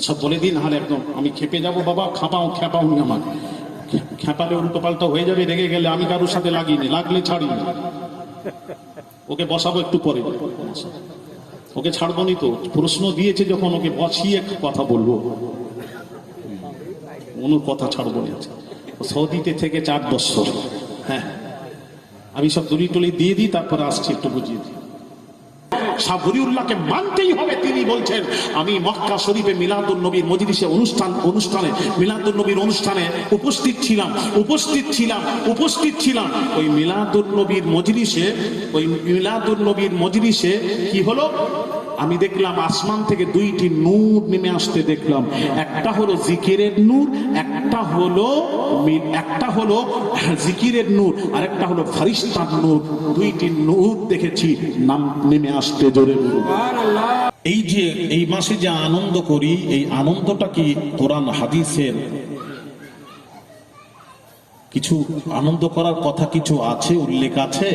সব বলে দিন, নাহলে একদম আমি খেপে যাবো। বাবা খেপাও নি আমাকে, খেপালে উল্টো পাল্টা হয়ে যাবে। রেগে গেলে আমি কারোর সাথে লাগিনি, লাগলে ছাড়িনি। ওকে বসাবো একটু পরে, ওকে ছাড়বো নি তো। প্রশ্ন দিয়েছে যখন, ওকে বসিয়ে কথা বলবো, ওর কথা ছাড়বো না। সৌদিতে থেকে 4 বছর। হ্যাঁ, আমি সব দড়ি টলি দিয়ে দিই, তারপরে আসছি, একটু বুঝিয়ে দিই। শাহ ওলিউল্লাহকে মানতেই হবে। তিনি বলছেন, আমি মক্কা শরীফে মিলাদুন নবীর মজলিসে অনুষ্ঠানে মিলাদুন নবীর অনুষ্ঠানে উপস্থিত ছিলাম। ওই মিলাদুন নবীর মজলিসে কি হলো, আমি দেখলাম আসমান থেকে 2টি নূর নেমে আসতে দেখলাম। একটা হলো জিকিরের নূর, একটা হলো জিকিরের নূর, আর একটা হলো ফারিস্তার নূর। 2টি নূর দেখেছি নাম নেমে আসতে। জোরে এই যে এই মাসে যে আনন্দ করি, এই আনন্দটা কি কোরআন হাদিসের কিছু আনন্দ করার কথা কিছু আছে, উল্লেখ আছে?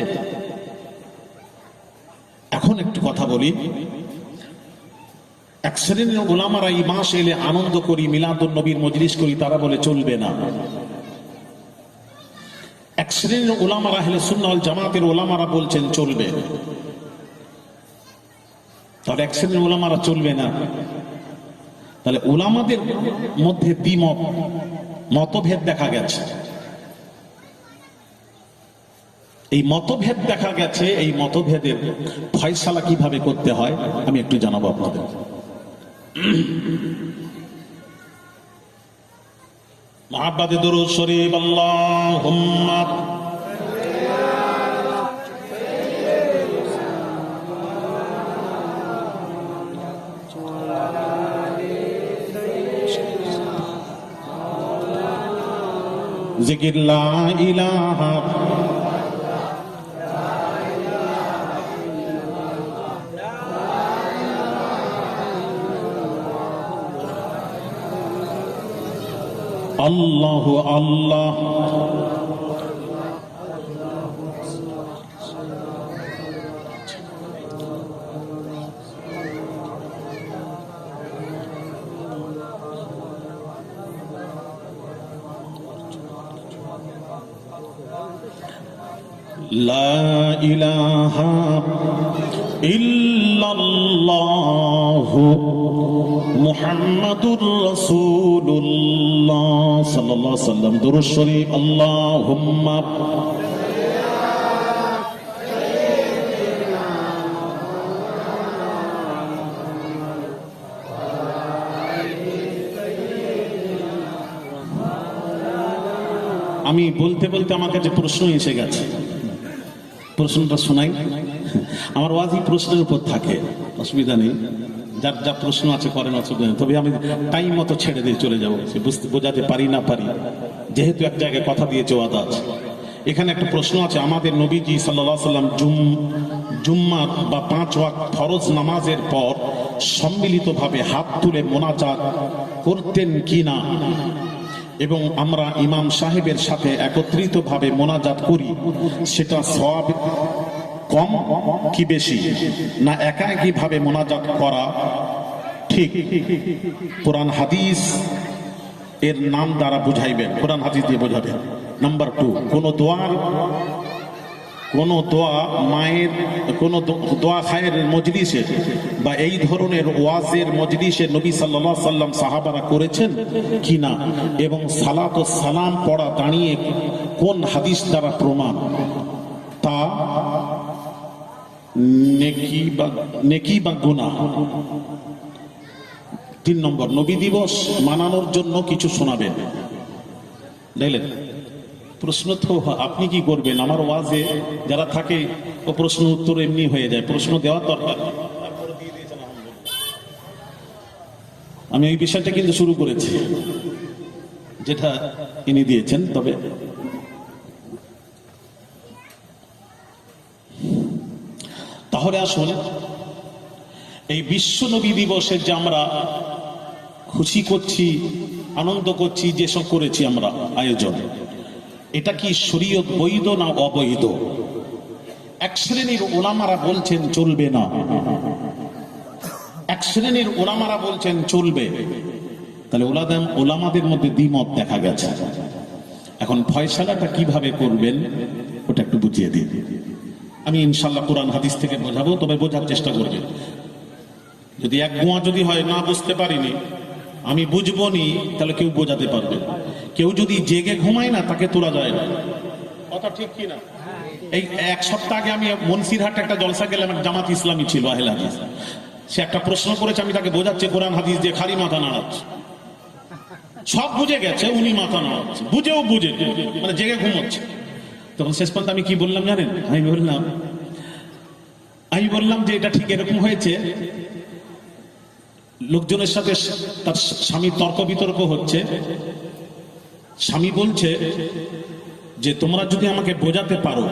এখন একটু কথা বলি। এক শ্রেণীর ওলামারা এই মাস এলে আনন্দ করি, মিলাদুন নবীর মজলিস করি, তারা বলে চলবে না। এক শ্রেণীর ওলামারা আহলে সুন্নাহ ওয়াল জামাতের ওলামারা বলছেন চলবে। তাহলে এক শ্রেণীর ওলামারা চলবে না, তাহলে ওলামাদের মধ্যে মতভেদ দেখা গেছে। এই মতভেদ দেখা গেছে, এই মতভেদের ফয়সালা কিভাবে করতে হয় আমি একটু জানাবো আপনাদের। মুহাব্বতে দুরূদ শরীফ। আল্লাহুম্মা জিকির লা ইলাহা আল্লাহু আল্লাহ। লা ইলাহা ইল্লাল্লাহু মুহাম্মাদুর রাসূলুল্লাহ সাল্লাল্লাহু আলাইহি ওয়াসাল্লাম। দুরূদ শরীফ। আল্লাহুম্মা আমি বলতে বলতে আমার কাছে প্রশ্ন এসে গেছে, প্রশ্নটা শোনাই। আমার ওয়াজই প্রশ্নের উপর থাকে, অসুবিধা নেই। যার যা প্রশ্ন আছে করেন, অসুবিধা নেই। তবে আমি টাইম মতো ছেড়ে দিয়ে চলে যাবো, বোঝাতে পারি না পারি, যেহেতু এক জায়গায় কথা দিয়েছে, ওয়াদা আছে। এখানে একটা প্রশ্ন আছে, আমাদের নবীজি সাল্লাল্লাহু আলাইহি ওয়াসাল্লাম জুম্মার বা 5 ওয়াক্ত ফরজ নামাজের পর সম্মিলিতভাবে হাত তুলে মোনাজাত করতেন কিনা, এবং আমরা ইমাম সাহেবের সাথে একত্রিতভাবে মোনাজাত করি, সেটা সওয়াব কম কি বেশি, না একা একই ভাবে মোনাজাত করা ঠিক? কোরআন হাদিস এর নাম দ্বারা বুঝাইবেন, কোরআন হাদিস দিয়ে বোঝাবেন। নাম্বার 2, কোন দোয়া মায়ের, কোন দোয়া খায়ের মজলিসে বা এই ধরনের ওয়াজের মজলিসে নবী সাল্লাল্লাহু আলাইহি সাল্লাম সাহাবারা করেছেন কিনা, এবং সালাত ও সালাম পড়া দাঁড়িয়ে কোন হাদিস দ্বারা প্রমাণ, তা নেকি বা গুনাহ। 3 নম্বর, নবী দিবস মানানোর জন্য কিছু শোনাবেন। দেখলেন প্রশ্ন তো আপনি কি করবেন? আমার ওয়াজে যারা থাকে ও প্রশ্ন উত্তর এমনি হয়ে যায়, প্রশ্ন দেওয়ার দরকার। আমি এই বিষয়টা কিন্তু শুরু করেছি, যেটা ইনি দিয়েছেন। তবে তাহলে আসুন, এই বিশ্ব নবী দিবসে যে আমরা খুশি করছি, আনন্দ করছি, যেসব করেছি আমরা আয়োজন, এটা কি শরীয়ত বৈধ না অবৈধ? এক শ্রেণীর ওলামারা বলছেন চলবে না, এক শ্রেণীর ওলামারা বলছেন চলবে, তাহলে ওলামাদের মধ্যে দ্বিমত দেখা গেছে। এখন ফয়সালাটা কিভাবে করবেন ওটা একটু বুঝিয়ে দিন। আমি ইনশাল্লাহ কোরআন হাদিস থেকে বোঝাবো, তবে বোঝার চেষ্টা করবেন। যদি এক গোয়া যদি হয় না বুঝতে পারিনি, আমি বুঝবো নি, তাহলে কেউ বোঝাতে পারবে। কেউ যদি জেগে ঘুমায় না, তাকে তোলা যায় না। কথা ঠিক কি না? এই এক সপ্তাহ আগে আমি মনসিরহাটে একটা জলসা গেলাম, জামাত ইসলামী ছিল আহলে হাদিস। সে একটা প্রশ্ন করেছে, আমি তাকে বোঝাচ্ছি কোরআন হাদিস দিয়ে, খালি মাথা নাড়াচ্ছে। সব বুঝে গেছে, উনি মাথা নাড়াচ্ছে, বুঝেও বুঝে মানে জেগে ঘুমোচ্ছে। তখন শেষ পর্যন্ত আমি কি বললাম জানেন? আমি বললাম যে এটা ঠিক এরকম হয়েছে, লোকজনের সাথে তার স্বামী তর্ক বিতর্ক হচ্ছে। স্বামী বলছে যে তোমরা যদি আমাকে বোঝাতে পারো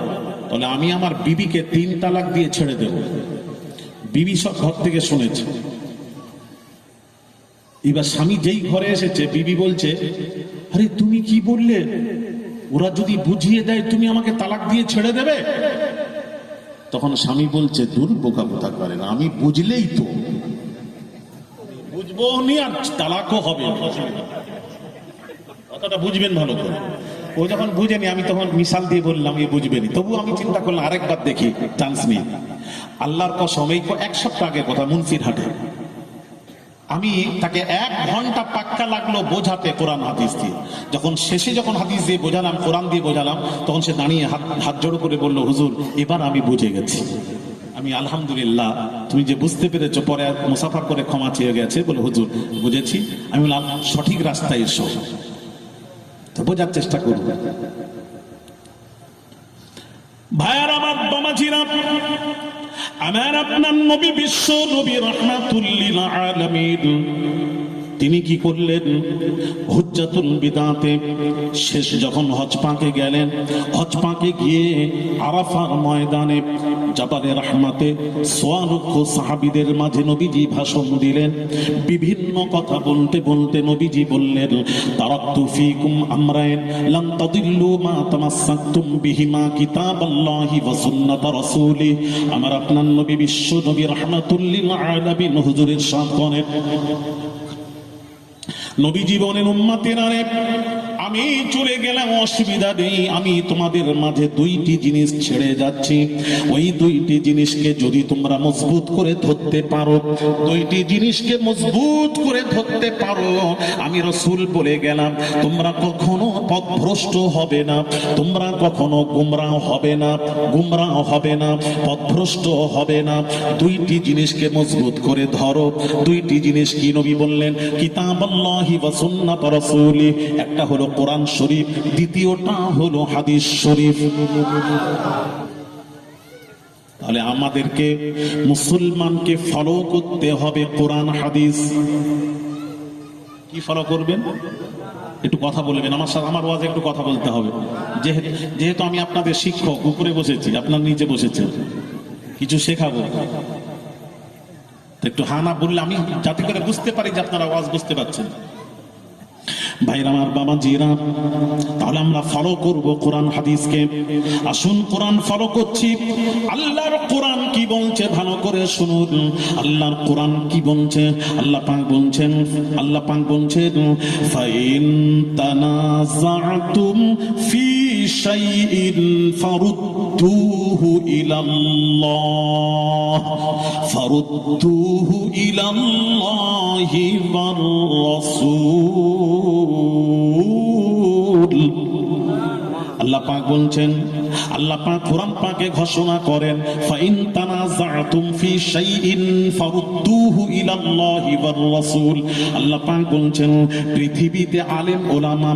তাহলে আমি আমার বিবিকে 3 তালাক দিয়ে ছেড়ে দেব। বিবি সব ঘর থেকে শুনেছে। এবার স্বামী যেই ঘরে এসেছে, বিবি বলছে, আরে তুমি কি বললে? ওরা যদি বুঝিয়ে দেয় তুমি আমাকে তালাক দিয়ে ছেড়ে দেবে? তখন স্বামী বলছে, দূর বোকা বোকা করে না, আমি বুঝলেই তো বুঝবো নি, আর তালাকও হবে। কথাটা বুঝবেন ভালো করে। ও যখন বুঝেনি, আমি তখন মিশাল দিয়ে বললাম এ বুঝবেনি। তবু আমি চিন্তা করলাম আরেকবার দেখি, চান্স নেই। আল্লাহর কসম, এই 1 সপ্তাহ আগের কথা, মুন্সিরহাটে আমি তাকে 1 ঘন্টা পাক্কা লাগলো বোঝাতে কোরআন হাদিস দিয়ে। যখন শেষে যখন হাদিস দিয়ে বোঝালাম, কোরআন দিয়ে বোঝালাম, তখন সে দাঁড়িয়ে হাত জোড়ো করে বলল, হুজুর এবার আমি বুঝে গেছি। আমি আলহামদুলিল্লাহ, তুমি যে বুঝতে পেরেছো। পরে মুসাফা করে ক্ষমা চেয়ে গেছে, বলে হুজুর বুঝেছি। আমি বললাম সঠিক রাস্তায় এসো, তো বোঝার চেষ্টা করব। ভাইয়ার আমার বামাজিরা, আমার আপনার নবী, বিশ্ব নবী রাহমাতুল লিল আলামিন, তিনি কি করলেন? হুজ্জাতুল বিদাতে শেষ যখন হজ পাকে গেলেন, হজ পাকে গিয়ে আরাফার ময়দানে জাবালে রাহমাতে সোয়া লক্ষ সাহাবীদের মাঝে নবীজি ভাষণ দিলেন। বিভিন্ন কথা বলতে বলতে নবীজি বললেন, তারাকতু ফীকুম আমরাইন লান তাদিল্লু মা তামাসসাকতুম বিহিমা কিতাবাল্লাহি ওয়া সুন্নাত রাসূলি। আমার আপনার নবী, বিশ্ব নবী রাহমাতুল লিল আলামিন হুজুর ইরশাদ করেন, নবী জীবনের উম্মতেরা রে, আমি চলে গেলাম, অসুবিধা নেই, আমি তোমাদের মাঝে 2টি জিনিস ছেড়ে যাচ্ছি। ওই 2টি জিনিসকে যদি তোমরা মজবুত করে ধরতে পারো, 2টি জিনিসকে মজবুত করে ধরতে পারো, আমি রাসূল বলে গেলাম, তোমরা কখনো পথভ্রষ্ট হবে না, তোমরা কখনো গুমরাহ হবে না, পথভ্রষ্ট হবে না। 2টি জিনিসকে মজবুত করে ধরো। 2টি জিনিস কি? নবী বললেন, কিতাবাল্লাহি ওয়া সুন্নাত রাসূলি। একটা হলো কোরআন শরীফ, দ্বিতীয়টা হলো হাদিস শরীফ। তাহলে আমাদেরকে মুসলমানকে ফলো করতে হবে কোরআন হাদিস। কি ফলো করবেন? একটু কথা বলবেন আমার সাথে, আমার ওয়াজে একটু কথা বলতে হবে। যেহেতু আমি আপনাদের শিক্ষক, উপরে বসেছি, আপনার নিচে বসেছেন, কিছু শেখাবো, একটু হানা বললে আমি যাতে করে বুঝতে পারি যে আপনারা ওয়াজ বুঝতে পারছেন। ভাইরা আমার, বাবা জিরা, তাহলে আমরা ফলো করব কোরআন হাদিসকে। আসুন কোরআন ফলো করছি। আল্লাহর কোরআন কি বলছে ভালো করে শুনুন। আল্লাহর কোরআন কি বলছে? আল্লাহ পাক বলছেন, ফাইন তানাযাতুম ফি শাইইন ফারুদ্দুহু ইলাল্লাহি ওয়ার রাসূল। আল্লাহ পাক বলছেন, আল্লাহ পাক কোরআন পাকে ঘোষণা করেন, ফাইন তানাযাতুম ফি শাইইন ফারুদ্দুহু ইলাল্লাহি ওয়ার রাসূল। আল্লাহ পাক বলছেন, পৃথিবীতে আলেম ওলামা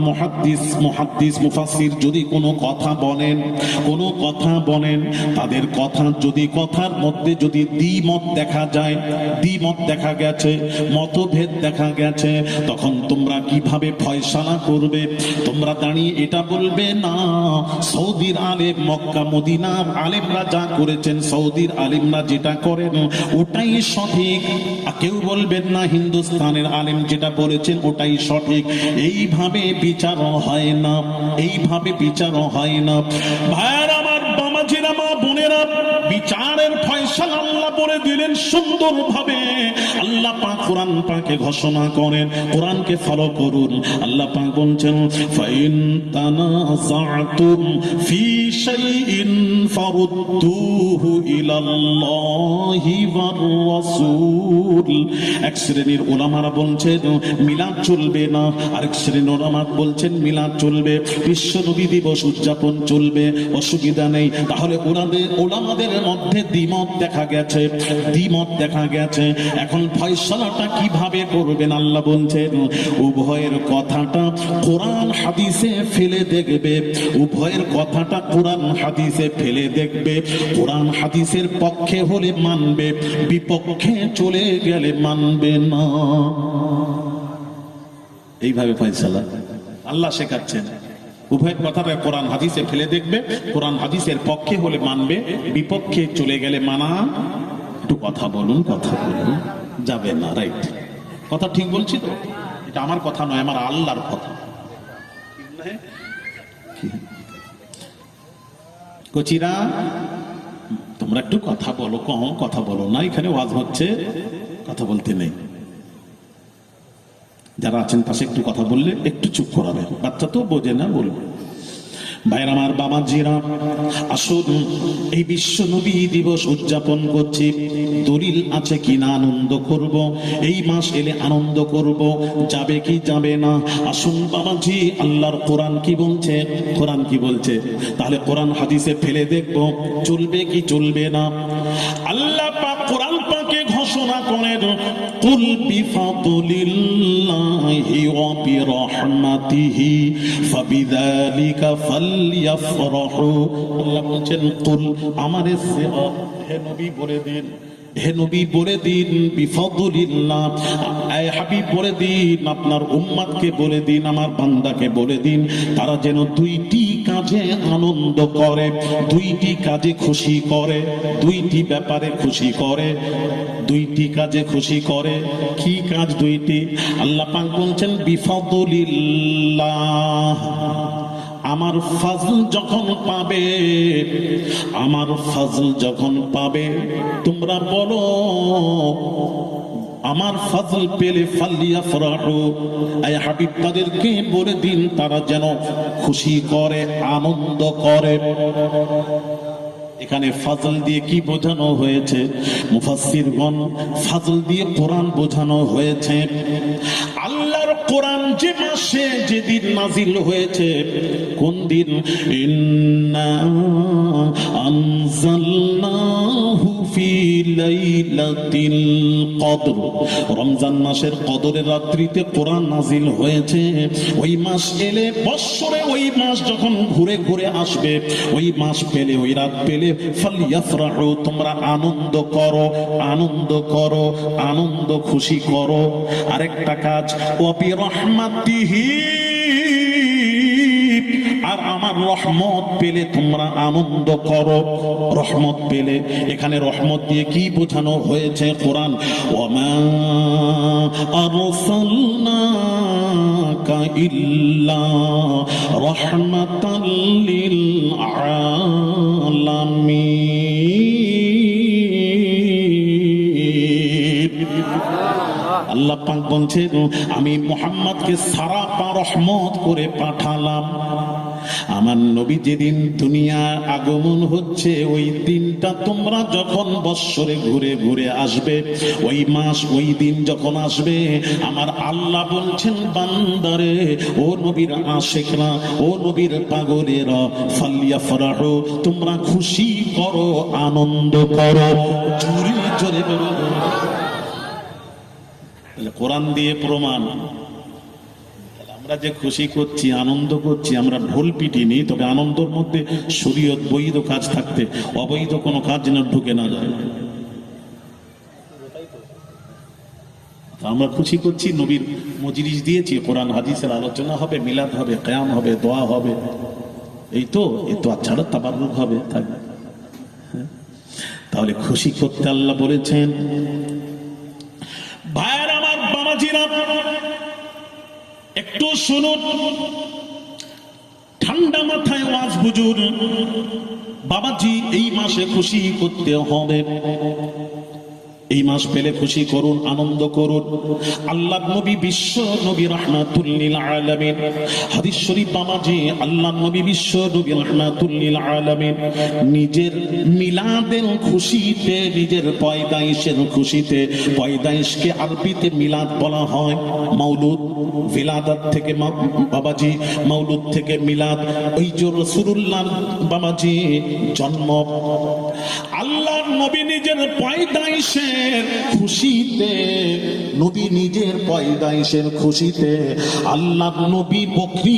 মুহাদ্দিস মুফাসসির যদি কোনো কথা বলেন, তাদের কথা যদি কথার মধ্যে যদি দ্বিমত দেখা গেছে, মতভেদ দেখা গেছে, তখন তোমরা কিভাবে ফয়সালা করবে? তোমরা দাঁড়িয়ে এটা বলবে না সৌদির আলেম, মক্কা মদিনার আলেমরা যা করেছেন, সৌদির আলেমরা যেটা করেন ওটাই সঠিক। কেউ বলবেন না হিন্দুস্তানের আলেম যেটা বলেছেন ওটাই সঠিক। এইভাবে বিচার হয় না। ভাইয়েরা আমার, বামাজিরা, মা বোনেরা, বিচারের ফয়সালা আল্লাহ বলে বলে দিলেন সুন্দরভাবে। আল্লাহ পাক কোরআন পাকে ঘোষণা করেন, কোরআনকে ফলো করুন। আল্লাহ পাক বলছেন ফাইন তানাযাতুম ফি শাইইন ফারুদ্দুহু ইলাল্লাহি ওয়ার রাসূল। এক শ্রেণীর উলামারা বলছেন মিলাদ চলবে না, আরেক শ্রেণীর উলামা বলছেন মিলাদ চলবে, বিশ্ব নবী দিবস উদযাপন চলবে, অসুবিধা নেই। তাহলে উলামাদের মধ্যে দ্বিমত দেখা গেছে। এখন ফয়সালাটা কিভাবে করবেন? আল্লাহ বলছেন উভয়ের কথাটা কোরআন হাদিসে ফেলে দেখবে, উভয়ের কথাটা কোরআন হাদিসে ফেলে দেখবে। কোরআন হাদিসের পক্ষে হলে মানবে, বিপক্ষে চলে গেলে মানবে না। এইভাবে ফয়সালা আল্লাহ শেখাচ্ছেন। উভয়ের কথাটা কোরআন হাদিসে ফেলে দেখবে, কোরআন হাদিসের পক্ষে হলে মানবে, বিপক্ষে চলে গেলে মানা। একটু কথা বলুন যাবে না। রাইট, কথা ঠিক বলছি তো? এটা আমার কথা নয়, আমার আল্লাহর কথা। কচিরা তোমরা একটু কথা বলো, কম কথা বলো না, এখানে ওয়াজ হচ্ছে, কথা বলতে নেই। যারা আছেন পাশে একটু কথা বললে একটু চুপ করাবে, বাচ্চা তো বোঝে না, বলবে। ভাইরা আমার, বাবাজিরা, আসুন এই বিশ্ব নবী দিবস উদযাপন করছি, দলিল আছে কিনা আনন্দ করব, এই মাস এলে আনন্দ করব, যাবে কি যাবে না? আসুন বাবাজি, আল্লাহর কোরআন কি বলছে, কোরআন কি বলছে, তাহলে কোরআন হাদিসে ফেলে দেখব চলবে কি চলবে না। আল্লাহ পাক কোরআন পাকে ঘোষণা করেন কুল বিফাদলিল্লাহি ওয়া বিরহমাতিহি ফাবিযালিকা ফালইফরাহু। আল্লাহ বলেন কুল, আমারে সেবা, হে নবী বলে দিন, হে নবী বলে দিন, বিফাদলিল্লাহ, এই হাবিব বলে দিন, আপনার উম্মতকে বলে দিন, আমার বান্দাকে বলে দিন, তারা যেন দুইটি কাজে আনন্দ করে, দুইটি কাজে খুশি করে, দুইটি ব্যাপারে খুশি করে, দুইটি কাজে খুশি করে। কি কাজ দুইটি? আল্লাহ পাক বলছেন বিফাদলিল্লাহ, আমার ফজল যখন পাবে, আমার ফজল যখন পাবে, তোমরা বলো আমার ফজল পেলে ফালিয়াফরাহু, এই হাবিব তাদেরকে বলে দিন তারা যেন খুশি করে, আনন্দ করে। এখানে ফাজল দিয়ে কি বোঝানো হয়েছে? মুফাসসিরগণ, ফাজল দিয়ে কোরআন বোঝানো হয়েছে। আল্লাহর কোরআন যে মাসে যেদিন নাজিল হয়েছে, কোন দিন? ইন্না আনজালনাহু ফি লাইলাতিল কদর, রমজান মাসের কদরের রাত্রিতে কোরআন নাজিল হয়েছে। ওই মাস এলে, বৎসরে ওই মাস যখন ঘুরে ঘুরে আসবে, ওই মাস পেলে, ওই রাত পেলে, ফালিয়াফরাহু, তোমরা আনন্দ করো, আনন্দ করো, আনন্দ খুশি করো। আরেকটা কাজ, ওয়া বিরহমাতিহি, আর আমার রহমত পেলে তোমরা আনন্দ করো। রহমত পেলে, এখানে রহমত দিয়ে কি বোঝানো হয়েছে? কোরআন, ওয়ামা আরসালনাকা ইল্লা রাহমাতাল লিল আলামিন। আল্লাহ পাক বলছেন আমি মুহাম্মদকে সারা পা রহমত করে পাঠালাম। আমার নবী যেদিন দুনিয়া আগমন হচ্ছে, ওই দিনটা তোমরা যখন বৎসরে ঘুরে ঘুরে আসবে, ওই মাস, ওই দিন যখন আসবে, আমার আল্লাহ বলছেন বান্দারে, ও নবীর আশিকরা, ও নবীর পাগলেরা, ফালিয়াফরাহু, তোমরা খুশি করো, আনন্দ করো। জোরে জোরে বলো। কোরআন দিয়ে প্রমাণ, আমরা যে খুশি করছি, আনন্দ করছি, আমরা ঢোল পিটিনি, তবে আনন্দের মধ্যে শরীয়ত বৈধ কাজ থাকতে অবৈধ কোনো কাজ যেন ঢুকে না যায়। আমরা খুশি করছি, নবীর মজলিস দিয়েছি, কোরআন হাদিসের আলোচনা হবে, মিলাদ হবে, কিয়াম হবে, দোয়া হবে, এই তো ছাড়া তাবাররুক হবে, থাকবে। তাহলে খুশি করতে আল্লাহ বলেছেন। ভাইয়ের আমার, বাবাজিরা, একটু শুনুন, ঠান্ডা মাথায় ওয়াজ বুঝুন। বাবাজি, এই মাসে খুশি করতে হবে। এই মাস পেলে খুশি করুন, আনন্দ করুন। আল্লাহ নবী বিশ্ব নবী রাহমাতুল লিল আলামিন, হাদিস শরীফ বামাজি, আল্লাহ নবী বিশ্ব নবী রাহমাতুল লিল আলামিন নিজের মিলাদের খুশিতে, নিজের পয়দাইশের খুশিতে, পয়দাইশকে আরবিতে মিলাদ বলা হয়, মাউলুদ, ভিলাদাত থেকে বাবাজি, মাউলুদ থেকে মিলাদ, ওই যে রাসূলুল্লাহ বাবাজি জন্ম। আল্লাহর নবী নিজের পয়দাইশের খুশিতে, নবী নিজের পয়দাইশের খুশিতে আল্লাহর নবী বকরি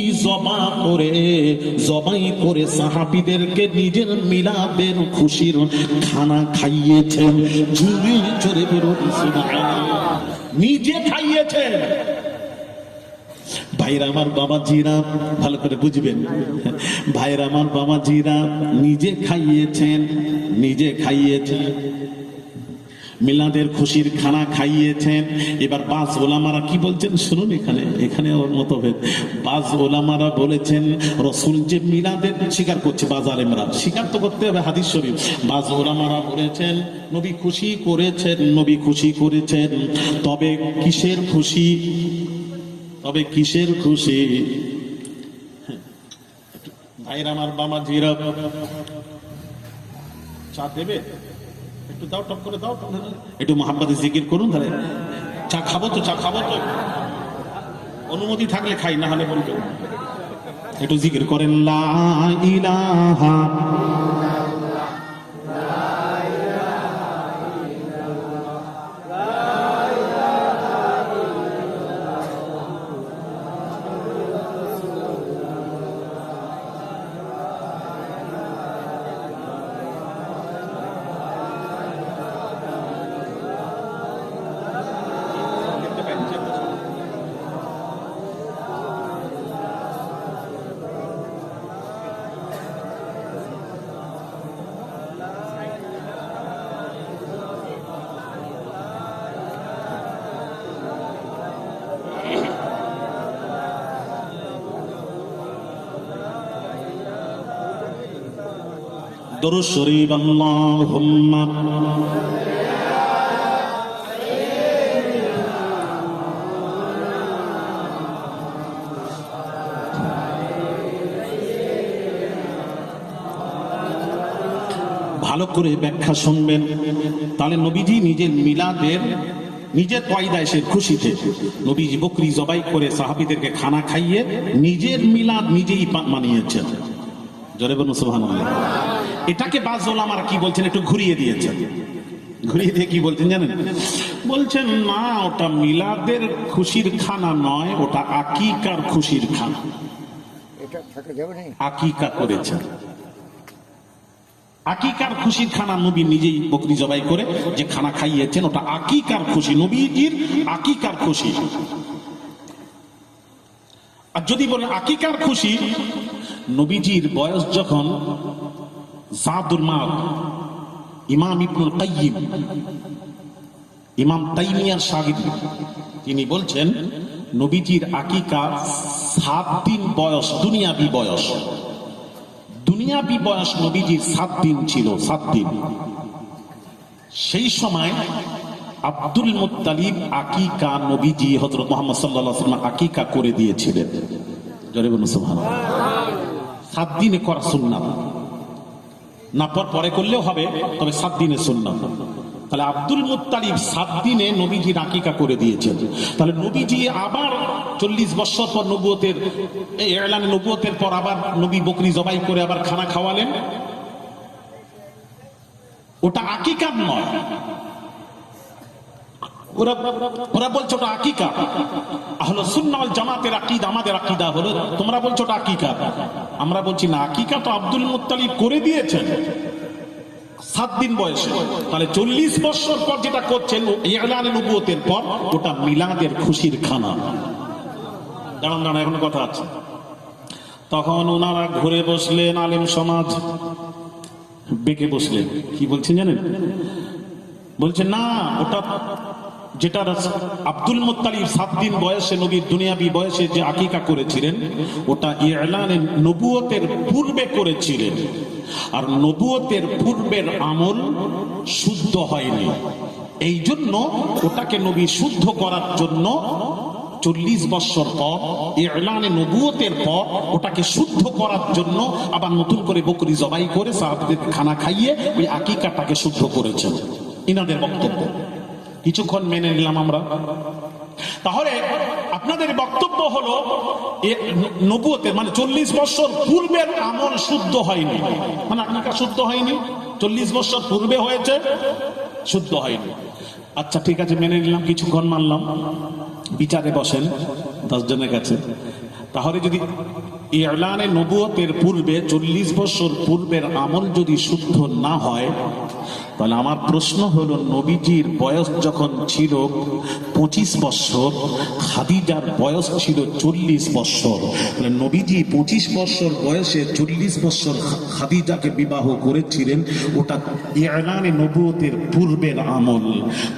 জবাই করে সাহাবীদেরকে নিজের মিলাদের খুশির খানা খাইয়েছেন। জোরে জোরে বলুন সুবহানাল্লাহ। নিজে খাইয়েছেন। ভাইরা আমার বাবাজিরা ভালো করে বুঝবেন, ভাইরা আমার বাবাজিরা নিজে খাইয়েছেন, নিজে খাইয়েছেন, মিলাদের খুশির খানা খাইয়েছেন। এবার বাজ ওলামারা কি বলছেন শুনুন, এখানে ওর মতভেদ। বাজ ওলামারা বলেছেন রসুল যে মিলাদের স্বীকার করছে, বাজ আলেমরা স্বীকার তো করতে হবে হাদিস শরীফ। বাজ ওলামারা বলেছেন নবী খুশি করেছেন, নবী খুশি করেছেন, তবে কিসের খুশি, তবে কিসের খুশি? ভাইরা আমার বাবাজিরা চা দেবে? একটু দাও, টপ করে দাও, একটু মোহাম্মদে জিকির করুন। তাহলে চা খাবো তো, চা খাবো তো, অনুমতি থাকলে খাই, না হলে বলবেন। একটু জিকির করেন, লা ইলাহা দরুদ শরীফ, আল্লাহুম্মা ভালো করে ব্যাখ্যা শুনবেন। তাহলে নবীজি নিজের মিলাদের, নিজের পয়দাইশের খুশিতে নবীজি বকরি জবাই করে সাহাবীদেরকে খানা খাইয়ে নিজের মিলাদ নিজেই মানিয়েছেন। জোরে বলুন সুবহানাল্লাহ। এটাকে বাজ ওলামারা কি বলছেন একটু ঘুরিয়ে দিয়েছেন। ঘুরিয়ে দিয়ে কি বলছেন জানেন? বলছেন না, ওটা মিলাদের খুশির খানা নয়, ওটা আকিকার খুশির খানা। আকিকা করেছেন, আকিকার খুশির খানা নবী নিজেই বকরি জবাই করে যে খানা খাইয়েছেন, ওটা আকিকার খুশি, নবীজির আকিকার খুশি। আর যদি বলেন আকিকার খুশি, নবীজির বয়স যখন জাদুল মাদ, ইমাম ইবনুল কাইয়িম, ইমাম তাইমিয়ার শাগির্দ, তিনি বলছেন নবীজির আকিকা 7 দিন বয়স, দুনিয়াবি বয়স, দুনিয়াবি বয়স নবীজির 7 দিন ছিল, 7 দিন। সেই সময় আব্দুল মুত্তালিব আকিকা নবীজি হযরত মুহাম্মদ সাল্লাল্লাহু আলাইহি ওয়াসাল্লাম আকিকা করে দিয়েছিলেন। জোরে বলুন সুবহানাল্লাহ। 7 দিনে করা সুন্নাত, না পরে করলেও হবে, তবে 7 দিনে সুন্নাত। তাহলে আব্দুল মুত্তালিব 7 দিনে নবীজির আকিকা করে দিয়েছেন। তাহলে নবীজি আবার 40 বছর পর নবুয়তের এলানে নবুয়তের পর আবার নবী বকরি জবাই করে আবার খানা খাওয়ালেন। ওটা আকিকার নয়, ওরা বলছো ওটা আকিকা। আহলে সুন্নাহ ওয়াল জামাতের আকীদা, আমাদের আকীদা হলো, তোমরা বলছো ওটা আকিকা, আমরা বলছি না, আকিকা তো আব্দুল মুত্তালিব করে দিয়েছেন 7 দিন বয়সে। তাহলে 40 বছর পর যেটা করছেন ইলানে নবুয়তের পর, ওটা মিলাদের খুশির খানা। দাঁড়ান, এখন কথা আছে। তখন ওনারা ঘুরে বসলেন, আলেম সমাজ বেঁকে বসলেন। কি বলছেন জানেন? বলছেন না, ওটা যেটা আব্দুল মুত্তালিব 7 দিন বয়সে নবীর দুনিয়াবি বয়সে যে আকিকা করেছিলেন ওটা ইলানে নবুয়তের পূর্বে করেছিলেন, আর নবুয়তের পূর্বের আমল শুদ্ধ হয়নি, এই জন্য ওটাকে নবী শুদ্ধ করার জন্য 40 বছর পর ইলানে নবুয়তের পর ওটাকে শুদ্ধ করার জন্য আবার নতুন করে বকরি জবাই করে সাহাবীদের খানা খাইয়ে ওই আকিকাটাকে শুদ্ধ করেছেন। ইনাদের বক্তব্য কিছুক্ষণ মেনে নিলাম আমরা। তাহলে আপনাদের বক্তব্য হলো নবুয়তের মানে 40 বছর পূর্বের আমল শুদ্ধ হয়নি, মানে আকিকা শুদ্ধ হয়নি, 40 বছর পূর্বে হয়েছে, শুদ্ধ হয়নি। আচ্ছা ঠিক আছে, মেনে নিলাম, কিছুক্ষণ মানলাম। বিচারে বসেন 10 জনের কাছে। তাহলে যদি ইলানে নবুয়তের পূর্বে 40 বছর পূর্বের আমল যদি শুদ্ধ না হয়, তাহলে আমার প্রশ্ন হলো নবীজির বয়স যখন ছিল 25 বছর, খাদিজার বয়স ছিল 40 বছর, তাহলে নবীজি 25 বছর বয়সে 40 বছর খাদিজাকে বিবাহ করেছিলেন, ওটা ইলানে নবুয়তের পূর্বের আমল।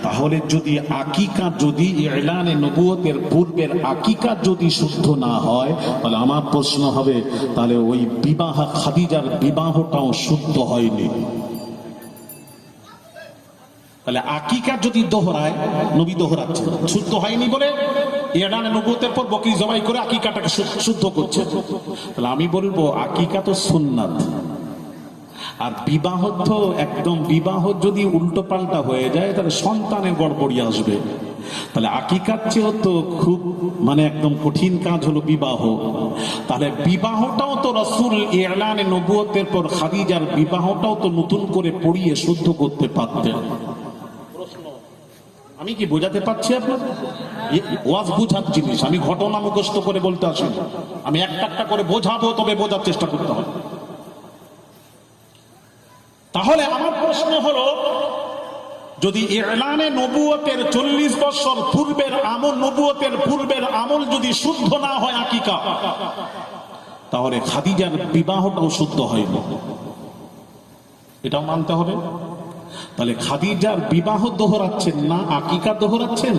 তাহলে যদি আকিকা, যদি ইলানে নবুয়তের পূর্বের আকিকা যদি শুদ্ধ না হয়, তাহলে আমার প্রশ্ন হবে তাহলে ওই বিবাহ, খাদিজার বিবাহটাও শুদ্ধ হয়নি। তাহলে আকিকা যদি দোহরায়, নবী দোহরাচ্ছে, শুদ্ধ হয়নি বলে ইলানে নবুয়তের পর বকরি জবাই করে আকিকাটাকে শুদ্ধ করছে। তাহলে আমি বলবো আকিকা তো সুন্নাত, আর বিবাহ তো একদম, বিবাহ যদি উল্টো পাল্টা হয়ে যায় তাহলে সন্তানের গড়বড়ি আসবে। তাহলে আকিকার চেয়েও তো খুব মানে একদম কঠিন কাজ হলো বিবাহ। তাহলে বিবাহটাও তো রাসূল ইলানে নবুয়তের পর খাদিজার বিবাহটাও তো নতুন করে পড়িয়ে শুদ্ধ করতে পারতেন। আমি কি বোঝাতে পারছি আপনাদের? ওয়াজ বুঝার জিনিস, আমি ঘটনা মুখস্থ করে বলতে আসি, আমি একটা একটা করে বোঝাবো, তবে বোঝার চেষ্টা করতে হবে। তাহলে আমার প্রশ্ন হলো, যদি ইলানে নবুয়তের 40 বছর পূর্বের আমল, নবুয়তের পূর্বের আমল যদি শুদ্ধ না হয় আকিকা, তাহলে খাদিজার বিবাহটাও শুদ্ধ হয়নি, এটাও মানতে হবে। তাহলে খাদিজার বিবাহ দোহরাচ্ছেন না, আকিকা দোহরাচ্ছেন,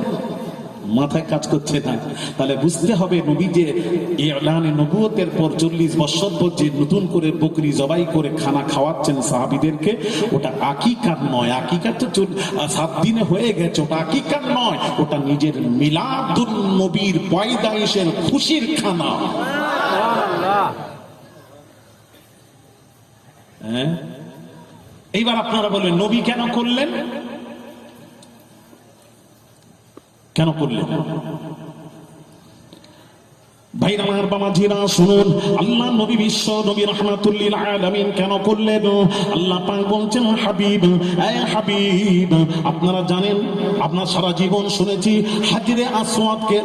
মাথায় কাজ করছে না। তাহলে বুঝতে হবে নবী যে ইলানে নবুয়তের পর 40 বছর পর যে নতুন করে বকরি জবাই করে খানা খাওয়াচ্ছেন সাহাবীদেরকে, ওটা আকিকার নয়। আকিকা তো 7 দিনে হয়ে গেছে, ওটা আকিকার নয়, ওটা নিজের মিলাদুন নবীর পয়দাইশের খুশির খানা। হ্যাঁ, এইবার আপনারা বলবেন নবী কেন করলেন, কেন করলেন? ভাইরা আমার, বাবাজিরা শুনুন, আল্লাহ নবী বিশ্ব নবী রাহমাতুল লিল আলামিন কেন করলেন? আল্লাহ পাক বলছেন, হাবিব, এই হাবিব, আপনারা জানেন, আপনারা সারা জীবন শুনেছি হাজরে আসওয়াদকে,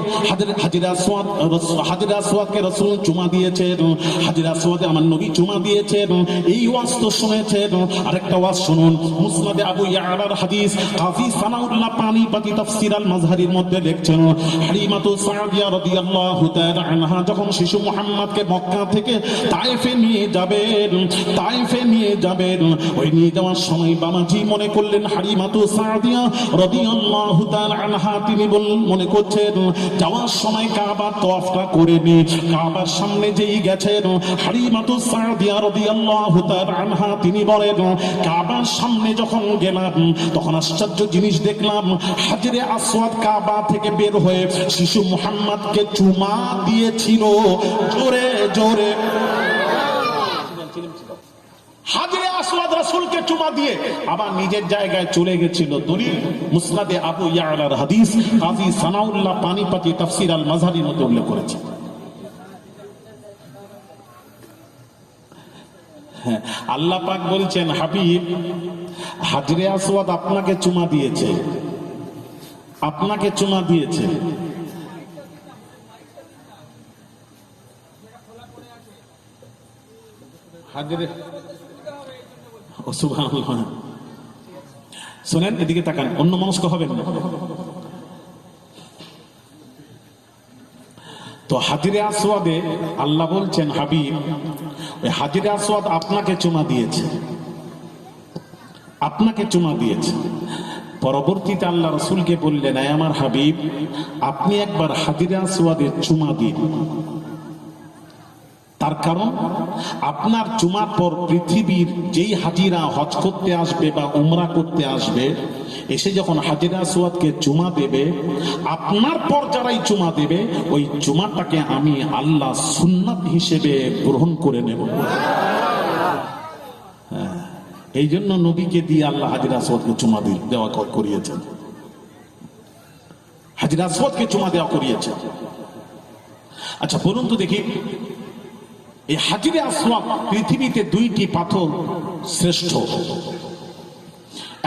হাজরে আসওয়াদকে রাসূল চুমা দিয়েছেন, হাজরে আসওয়াদে আমার নবী চুমা দিয়েছেন, এই ওয়াজ তো শুনেছেন। আরেকটা ওয়াজ শুনুন, মুসনাদে আবু ইয়ালার হাদিস, কাজী সানাউল্লাহ পানিপতি তাফসীর আল মাজহারির মধ্যে লিখছেন, হালিমাতু সাদিয়া রাদিয়াল্লাহু তাআলা যখন শিশু মুহাম্মদকে মক্কা থেকে তায়েফে নিয়ে যাবেন, ওই নিয়ে যাওয়ার সময় বাবাজি মনে করলেন হালিমাতু সাদিয়া রাদিয়াল্লাহু তাআলা আনহা, তিনি মনে করছেন যাওয়ার সময় কাবার তওয়াফটা করে নি। কাবার সামনে যেই গেছেন হালিমাতু সাদিয়া রাদিয়াল্লাহু তাআলা আনহা, তিনি বলেন কাবার সামনে যখন গেলাম তখন আশ্চর্য জিনিস দেখলাম, হাজরে আসওয়াদ কাবা থেকে বের হয়ে শিশু মুহাম্মদকে চুমা দিয়েছিল জোরে জোরে। হাজরে আসওয়াদ রাসূলকে চুমা দিয়ে আবার নিজের জায়গায় চলে গেছিল। দলিল মুসনাদে আবু ইয়ালার হাদিস, কাজী সানাউল্লাহ পানিপতি তাফসীর আল মাজহারির মধ্যে উল্লেখ করেছে। হ্যাঁ, আল্লাহ পাক বলছেন, হাবিব, হাজরে আসওয়াদ আপনাকে চুমা দিয়েছে, আপনাকে চুমা দিয়েছে। হাজরে, ও সুবহানাল্লাহ, শুনেন, এদিকে তাকান, অন্য মনস্ক হবেন না। তো হাজরে আসওয়াদে আল্লাহ বলছেন, হাবিব, ওই হাজরে আসওয়াদ আপনাকে চুমা দিয়েছে, আপনাকে চুমা দিয়েছে। পরবর্তীতে আল্লাহ রসুলকে বললেন, আয় আমার হাবিব, আপনি একবার হাজিরা আসওয়াদের চুমা দিন। তার কারণ আপনার চুমার পর পৃথিবীর যেই হাজিরা হজ করতে আসবে বা উমরা করতে আসবে, এসে যখন হাজিরা আসওয়াদকে চুমা দেবে, আপনার পর যারাই চুমা দেবে ওই চুমাটাকে আমি আল্লাহ সুন্নাত হিসেবে গ্রহণ করে নেব। এই জন্য নবীকে দিয়ে আল্লাহ হাজিরা আসওয়াদকে চুমা দেওয়া করিয়েছেন, হাজিরা আসওয়াদকে চুমা দেওয়া করিয়েছেন। আচ্ছা বলুন তো দেখি, এই হাজিরে আসওয়াদ পৃথিবীতে দুইটি পাথর শ্রেষ্ঠ।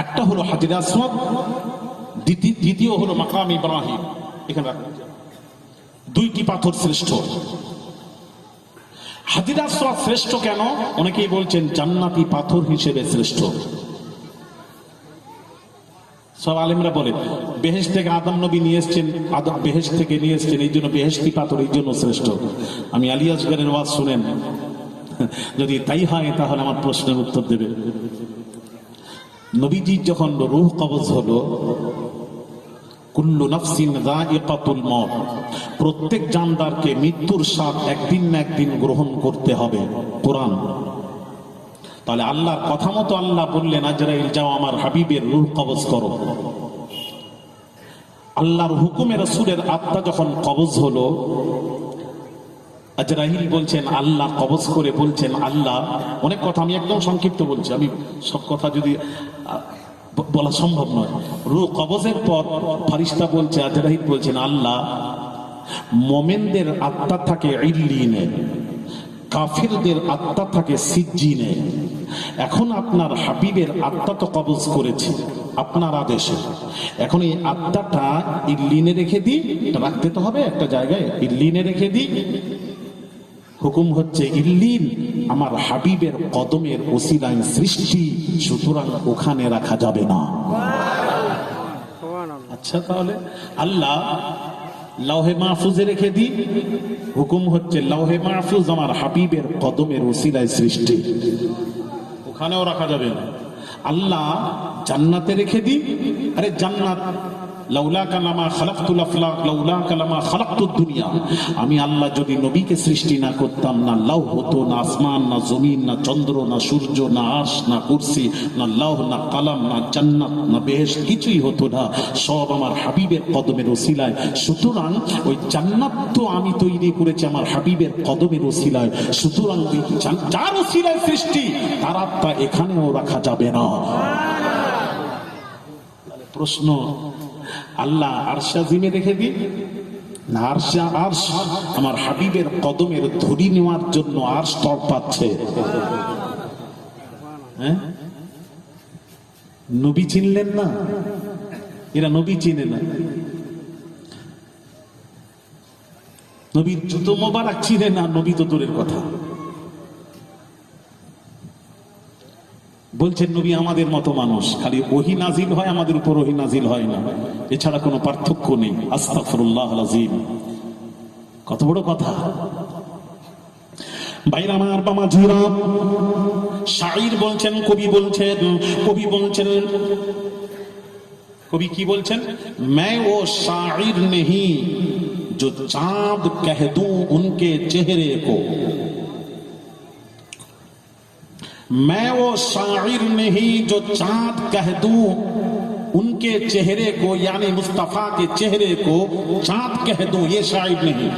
একটা হলো হাজিরে আসওয়াদ, দ্বিতীয় হলো মাকাম ইব্রাহিম। এখানে দুইটি পাথর শ্রেষ্ঠ। হাজিরে আসওয়াদ শ্রেষ্ঠ কেন? অনেকেই বলছেন জান্নাতি পাথর হিসেবে শ্রেষ্ঠ। সব আলেমরা বলে বেহেশত থেকে আদম নবী নিয়ে এসছেন, আদম বেহেশত থেকে নিয়ে এসছেন, এই জন্য বেহেশতি পাথর এই জন্য শ্রেষ্ঠ। আমি আলী আসগরের ওয়াজ শুনেন, যদি তাই হয় তাহলে আমার প্রশ্নের উত্তর দেবে। নবীজির যখন রূহ কবজ হলো, কুল্লু নাফসিন যায়িকাতুল মউত, প্রত্যেক জানদারকে মৃত্যুর স্বাদ একদিন না একদিন গ্রহণ করতে হবে, কোরআন। তাহলে আল্লাহর কথা মতো আল্লাহ বললেন, আজরাইল যাও আমার হাবিবের রূহ কবজ করো। আল্লাহর হুকুমে রাসূলের আত্মা যখন কবজ হলো, আজরাইল বলছেন, আল্লাহ কবজ করে বলছেন, আল্লাহ, অনেক কথা আমি একদম সংক্ষিপ্ত বলছি, আমি সব কথা যদি বলা সম্ভব নয়। রূহ কবজের পর ফেরেশতা বলছে, আজরাইল বলছেন, আল্লাহ, মুমিনদের আত্মা থাকে ইল্লিনে, কাফিরদের আত্মা থাকে সিজ্জিনে। এখন আপনার হাবিবের আত্মা তো কবজ করেছে আপনার আদেশে, এখন এই আত্মাটা ইল্লিনে রেখে দিই, রাখতে তো হবে একটা জায়গায়, ইল্লিনে রেখে দিই। হুকুম হচ্ছে ইল্লিন আমার হাবিবের কদমের ওসিলায় সৃষ্টি, সুতরাং ওখানে রাখা যাবে না। আচ্ছা তাহলে আল্লাহ লৌহে মাহফুজে রেখে দিই, হুকুম হচ্ছে লৌহে মাহফুজ আমার হাবিবের কদমের ওসিলায় সৃষ্টি, ওখানেও রাখা যাবে না। আল্লাহ জান্নাতে রেখে দিই, আরে জান্নাত লাউলা কালামা খালাকতুল আফলাক লাউলা কালামা খালাকতুদ দুনিয়া, আমি আল্লাহ যদি নবীকে সৃষ্টি না করতাম, না লৌহ হতো, না আসমান, না জমিন, না চন্দ্র, না সূর্য, না আরশ, না কুরসি, না লৌহ, না কালাম, না জান্নাত, না বেহেশত, কিছুই হতো না, সব আমার হাবিবের কদমের ওসিলায়। সুতরাং ওই জান্নাত তো আমি তৈরি করেছি আমার হাবিবের কদমের ওসিলায়, সুতরাং যার ওসিলায় সৃষ্টি তার আত্মা এখানেও রাখা যাবে না। প্রশ্ন, আল্লাহ আরশে আজিমে রেখে দিই না, আরশ আমার হাবিবের কদমের ধরি নেওয়ার জন্য আরশ তর পাচ্ছে। হ্যাঁ, নবী চিনলেন না, এরা নবী চিনে না, নবীর জুতো মোবারক চিনে না, নবী তো দূরের কথা। বলছেন নবী আমাদের মতো মানুষ, খালি ওহী নাজিল হয়, আমাদের উপর ওহী নাজিল হয় না, এছাড়া কোনো পার্থক্য নেই। আস্তাগফিরুল্লাহল আযীম। কত বড় কথা! ভাইরা আমার, বামাজিরা, শাইর বলছেন, কবি বলছেন, কবি কি বলছেন? मैं वो शाइर नहीं जो चांद कह दूं उनके चेहरे को, मैं वो शाइर नहीं जो चांद कह दूं उनके चेहरे को, यानी मुस्तफा के चेहरे को चांद कह दूं, ये शाइर नहीं।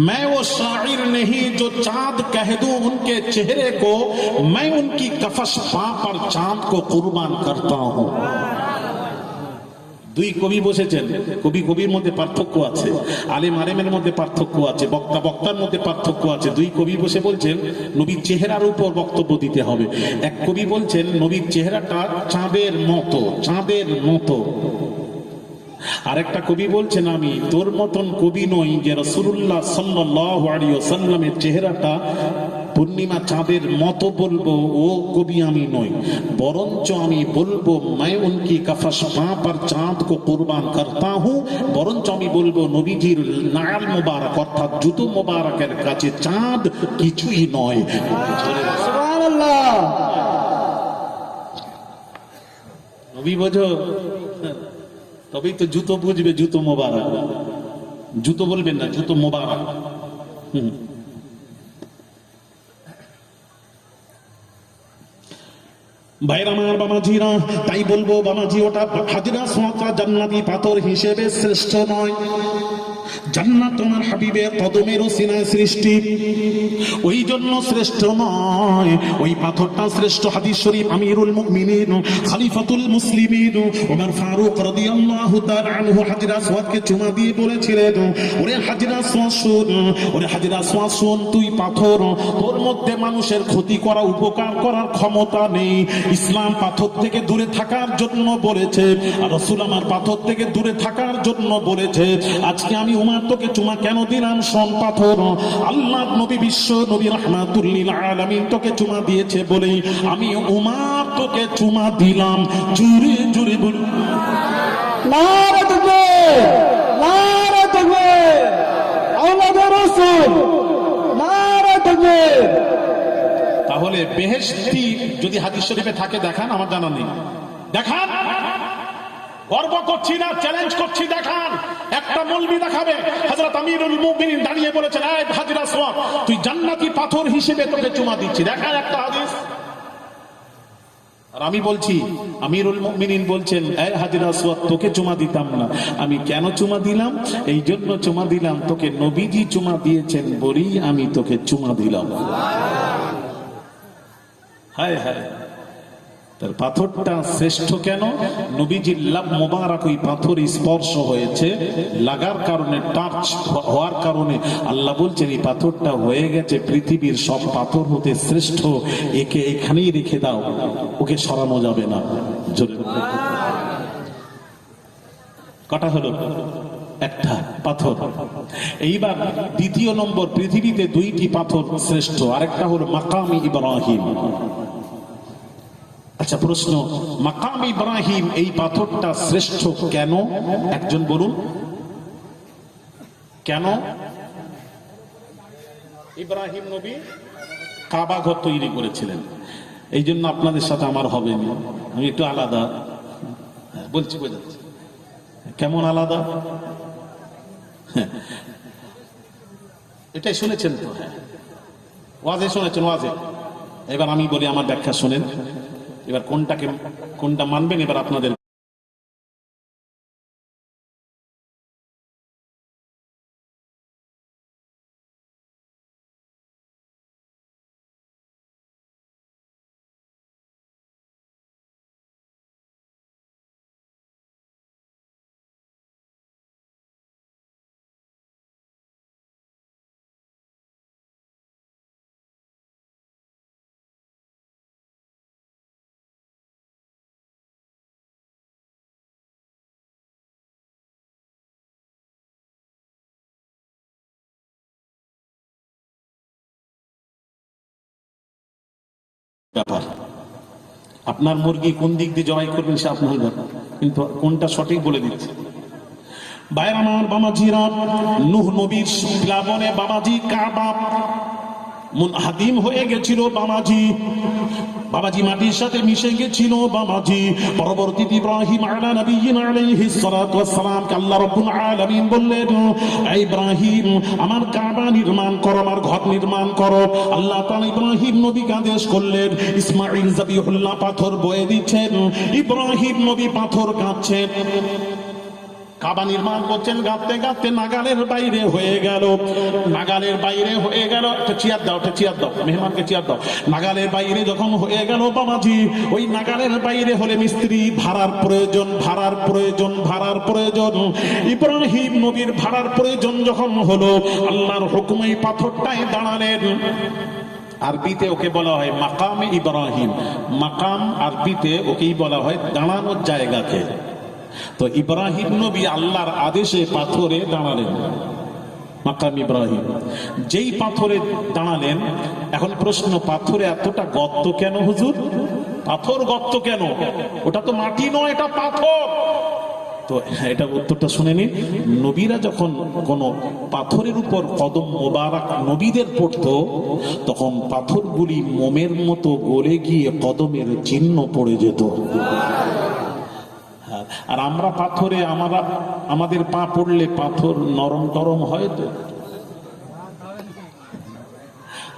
मैं वो शाइर नहीं जो चांद कह दूं उनके चेहरे को, मैं उनकी कफश पा पर चांद को कुर्बान करता हूं। দুই কবি বসেছেন, কবির মধ্যে পার্থক্য আছে, আলেম আলেমের মধ্যে পার্থক্য আছে, বক্তার মধ্যে পার্থক্য আছে। দুই কবি বসে বলছেন নবীর চেহারার উপর বক্তব্য দিতে হবে। এক কবি বলছেন নবীর চেহারাটা চাঁদের মতো, আরেকটা কবি বলছেন আমি তোর মতন কবি নই যে রাসূলুল্লাহ সাল্লাল্লাহু আলাইহি ওয়াসাল্লামের চেহারাটা পূর্ণিমা চাঁদের মতো বলবো, ও কবি আমি নই, বরঞ্চ আমি বলবো मैं उनकी कफश पा पर चांद को कुर्बान करता हूं, বরঞ্চ আমি বলবো নবীজির নাল মুবারক অর্থাৎ জুতো মুবারকের কাছে চাঁদ কিছুই নয়। সুবহানাল্লাহ। তুমি বোঝো, তবেই তো জুতো বুঝবে, জুতো মোবারক। জুতো বলবেন না, জুতো মোবারক। ভাইরা আমার, বামাজিরা, তাই বলবো বামাজি, ওটা হাজরা সোয়াতা জান্নাতি পাথর হিসেবে শ্রেষ্ঠ নয়। জান্নাত তোমার হাবিবের কদমের সিনায় সৃষ্টি, ওই জন্য শ্রেষ্ঠ নয়। ওই পাথরটা শ্রেষ্ঠ। হাদিস শরীফ, আমিরুল মুমিনিন খলিফাতুল মুসলিমিন ওমর ফারুক রাদিয়াল্লাহু তাআলা আনহু হাজরা আসওয়াদকে চুমা দিয়ে বলেছিলেন, ওরে হাজরা আসওয়াদ শুন, ওরে হাজরা আসওয়াদ শুন, তুই পাথর, তোর মধ্যে মানুষের ক্ষতি করা, উপকার করার ক্ষমতা নেই। ইসলাম পাথর থেকে দূরে থাকার জন্য বলেছে, আর রাসূল আমার পাথর থেকে দূরে থাকার জন্য বলেছে। আজকে আমি উমার তোকে চুমা কেন দিলাম? শোন পাথর, আল্লাহ নবী, বিশ্ব নবী রাহমাতুল লিল আলামিন তোকে চুমা দিয়েছে বলে আমি উমার তোকে চুমা দিলাম। জোরে জোরে বল, নারে তাকবীর, নারে তাকবীর, আল্লাহর রাসূল, নারে তাকবীর। তাহলে বেহেশতি যদি হাদিস শরীফে থাকে দেখান, আমার জানা নেই। দেখান, গর্ব করছি না, চ্যালেঞ্জ করছি, দেখান। একটা মৌলবি দেখাবে, হযরত আমিরুল মুমিনিন দাঁড়িয়ে বলেছেন, এই হাজরা আসওয়াদ, তুই জান্নাতি পাথর হিসেবে তোকে চুমা দিচ্ছি, দেখান একটা হাদিস। আর আমি বলছি, আমিরুল মুমিনিন বলছেন, এই হাজরা আসওয়াদ, তোকে চুমা দিতাম না। আমি কেন চুমা দিলাম? এই জন্য চুমা দিলাম, তোকে নবীজি চুমা দিয়েছেন বলেই আমি তোকে চুমা দিলাম। হায় হায়, তার পাথরটা শ্রেষ্ঠ কেন? নবীজির লাভ মোবারক ওই পাথর স্পর্শ হয়েছে, লাগার কারণে, টাচ হওয়ার কারণে আল্লাহ বলছেন এই পাথরটা হয়ে গেছে পৃথিবীর সব পাথর হতে শ্রেষ্ঠ, একে এখানেই রেখে দাও, ওকে সরানো যাবে না। জোরে কটা হলো? একটা পাথর। এইবার দ্বিতীয় নম্বর, পৃথিবীতে দুইটি পাথর শ্রেষ্ঠ, আরেকটা হলো মাকামি ইব্রাহিম। আচ্ছা প্রশ্ন, মাকাম ইব্রাহিম এই পাথরটা শ্রেষ্ঠ কেন? একজন বলুন কেন? ইব্রাহিম নবী কাবা ঘর তৈরি করেছিলেন, এই জন্য আপনাদের সাথে আমার হবে না, আমি একটু আলাদা বলছি, বোঝাচ্ছি। কেমন আলাদা? এটাই শুনেছেন তো? হ্যাঁ, ওয়াজে শুনেছেন, ওয়াজে। এবার আমি বলি, আমার ব্যাখ্যা শোনেন। এবার কোনটা মানবেন এবার আপনাদের। ব্যাপার, আপনার মুরগি কোন দিক দিয়ে জবাই করবেন সে আপনার ব্যাপার, কিন্তু কোনটা সঠিক বলে দিচ্ছে। ভাইরা আমার, বাবাজিরা, নূহ নবীর প্লাবনে বাবাজি কাবা মুনহাদিম হয়ে গেছিল। বাবাজি মাটির সাথে মিশে গেছিল। বাবাজি পরবর্তীতে ইব্রাহিম আলা নবিয়িনা আলাইহিস সালাতু ওয়াস সালাম কে আল্লাহ রাব্বুল আলামিন বললেন, ইব্রাহিম আমার কাবা নির্মাণ করো, আমার ঘর নির্মাণ করো। আল্লাহ তাআলা ইব্রাহিম নবীকে আদেশ করলেন। ইসমাঈল যাবিহুল্লাহ পাথর বয়ে দিচ্ছেন, ইব্রাহিম নবী পাথর কাটছেন। কাবা নির্মাণ করছেন, গাঁথতে গাঁথতে নাগালের বাইরে হয়ে গেল। চেয়ার দাও, মেহমানকে চেয়ার দাও। নাগালের বাইরে যখন হয়ে গেল বাবাজি, ওই নাগালের বাইরে হলে মিস্ত্রি ভাড়ার প্রয়োজন। ইব্রাহিম নবীর ভাড়ার প্রয়োজন যখন হলো, আল্লাহর হুকুমে পাথরটাই দাঁড়ালেন। আরবিতে ওকে বলা হয় মাকামে ইব্রাহিম। মাকাম আরবিতে ওকেই বলা হয় দাঁড়ানোর জায়গাকে। তো ইব্রাহিম নবী আল্লাহর আদেশে পাথরে দাঁড়ালেন, মাকাম ইব্রাহিম। যেই পাথরে দাঁড়ালেন, এখন প্রশ্ন, পাথরে এতটা গর্ত কেন হুজুর? পাথর গর্ত কেন? ওটা তো মাটি নয়, এটা পাথর। তো এটা উত্তরটা শুনে নিন। নবীরা যখন কোন পাথরের উপর কদম মোবারক নবীদের পড়তো, তখন পাথরগুলি মোমের মতো গলে গিয়ে কদমের চিহ্ন পড়ে যেত। আর আমরা পাথরে আমাদের পা পড়লে পাথর নরম টরম হয় তো।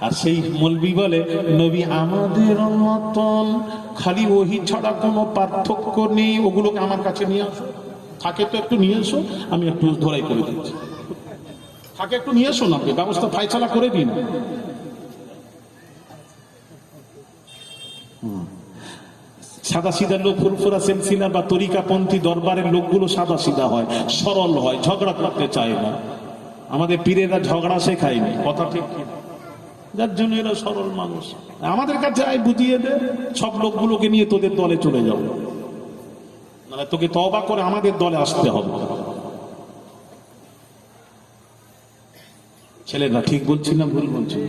আর সেই মৌলবি বলে নবী আমাদের মতন, খালি ওহি ছাড়া কোনো পার্থক্য নেই, ওগুলোকে আমার কাছে নিয়ে আসো, থাকে তো একটু নিয়ে এসো, আমি একটু ধরাই করে দিচ্ছি, থাকে একটু নিয়ে এসো না, ব্যবস্থা ফাইসালা করে দিন। সাদা সিধা লোক, ফুরফুরা সিলসিলা বা তরিকাপন্থী দরবারের লোকগুলো সাদা সিধা হয়, সরল হয়, ঝগড়া করতে চায় না। আমাদের পীরেরা ঝগড়া শেখায়নি, কথা ঠিক কি? যার জন্য এরা সরল মানুষ। আমাদের কাছে আয় বুঝিয়ে দে, সব লোকগুলোকে নিয়ে তোদের দলে চলে যাও, মানে তোকে তওবা করে আমাদের দলে আসতে হবে। ছেলেরা ঠিক বলছি না ভুল বলছি?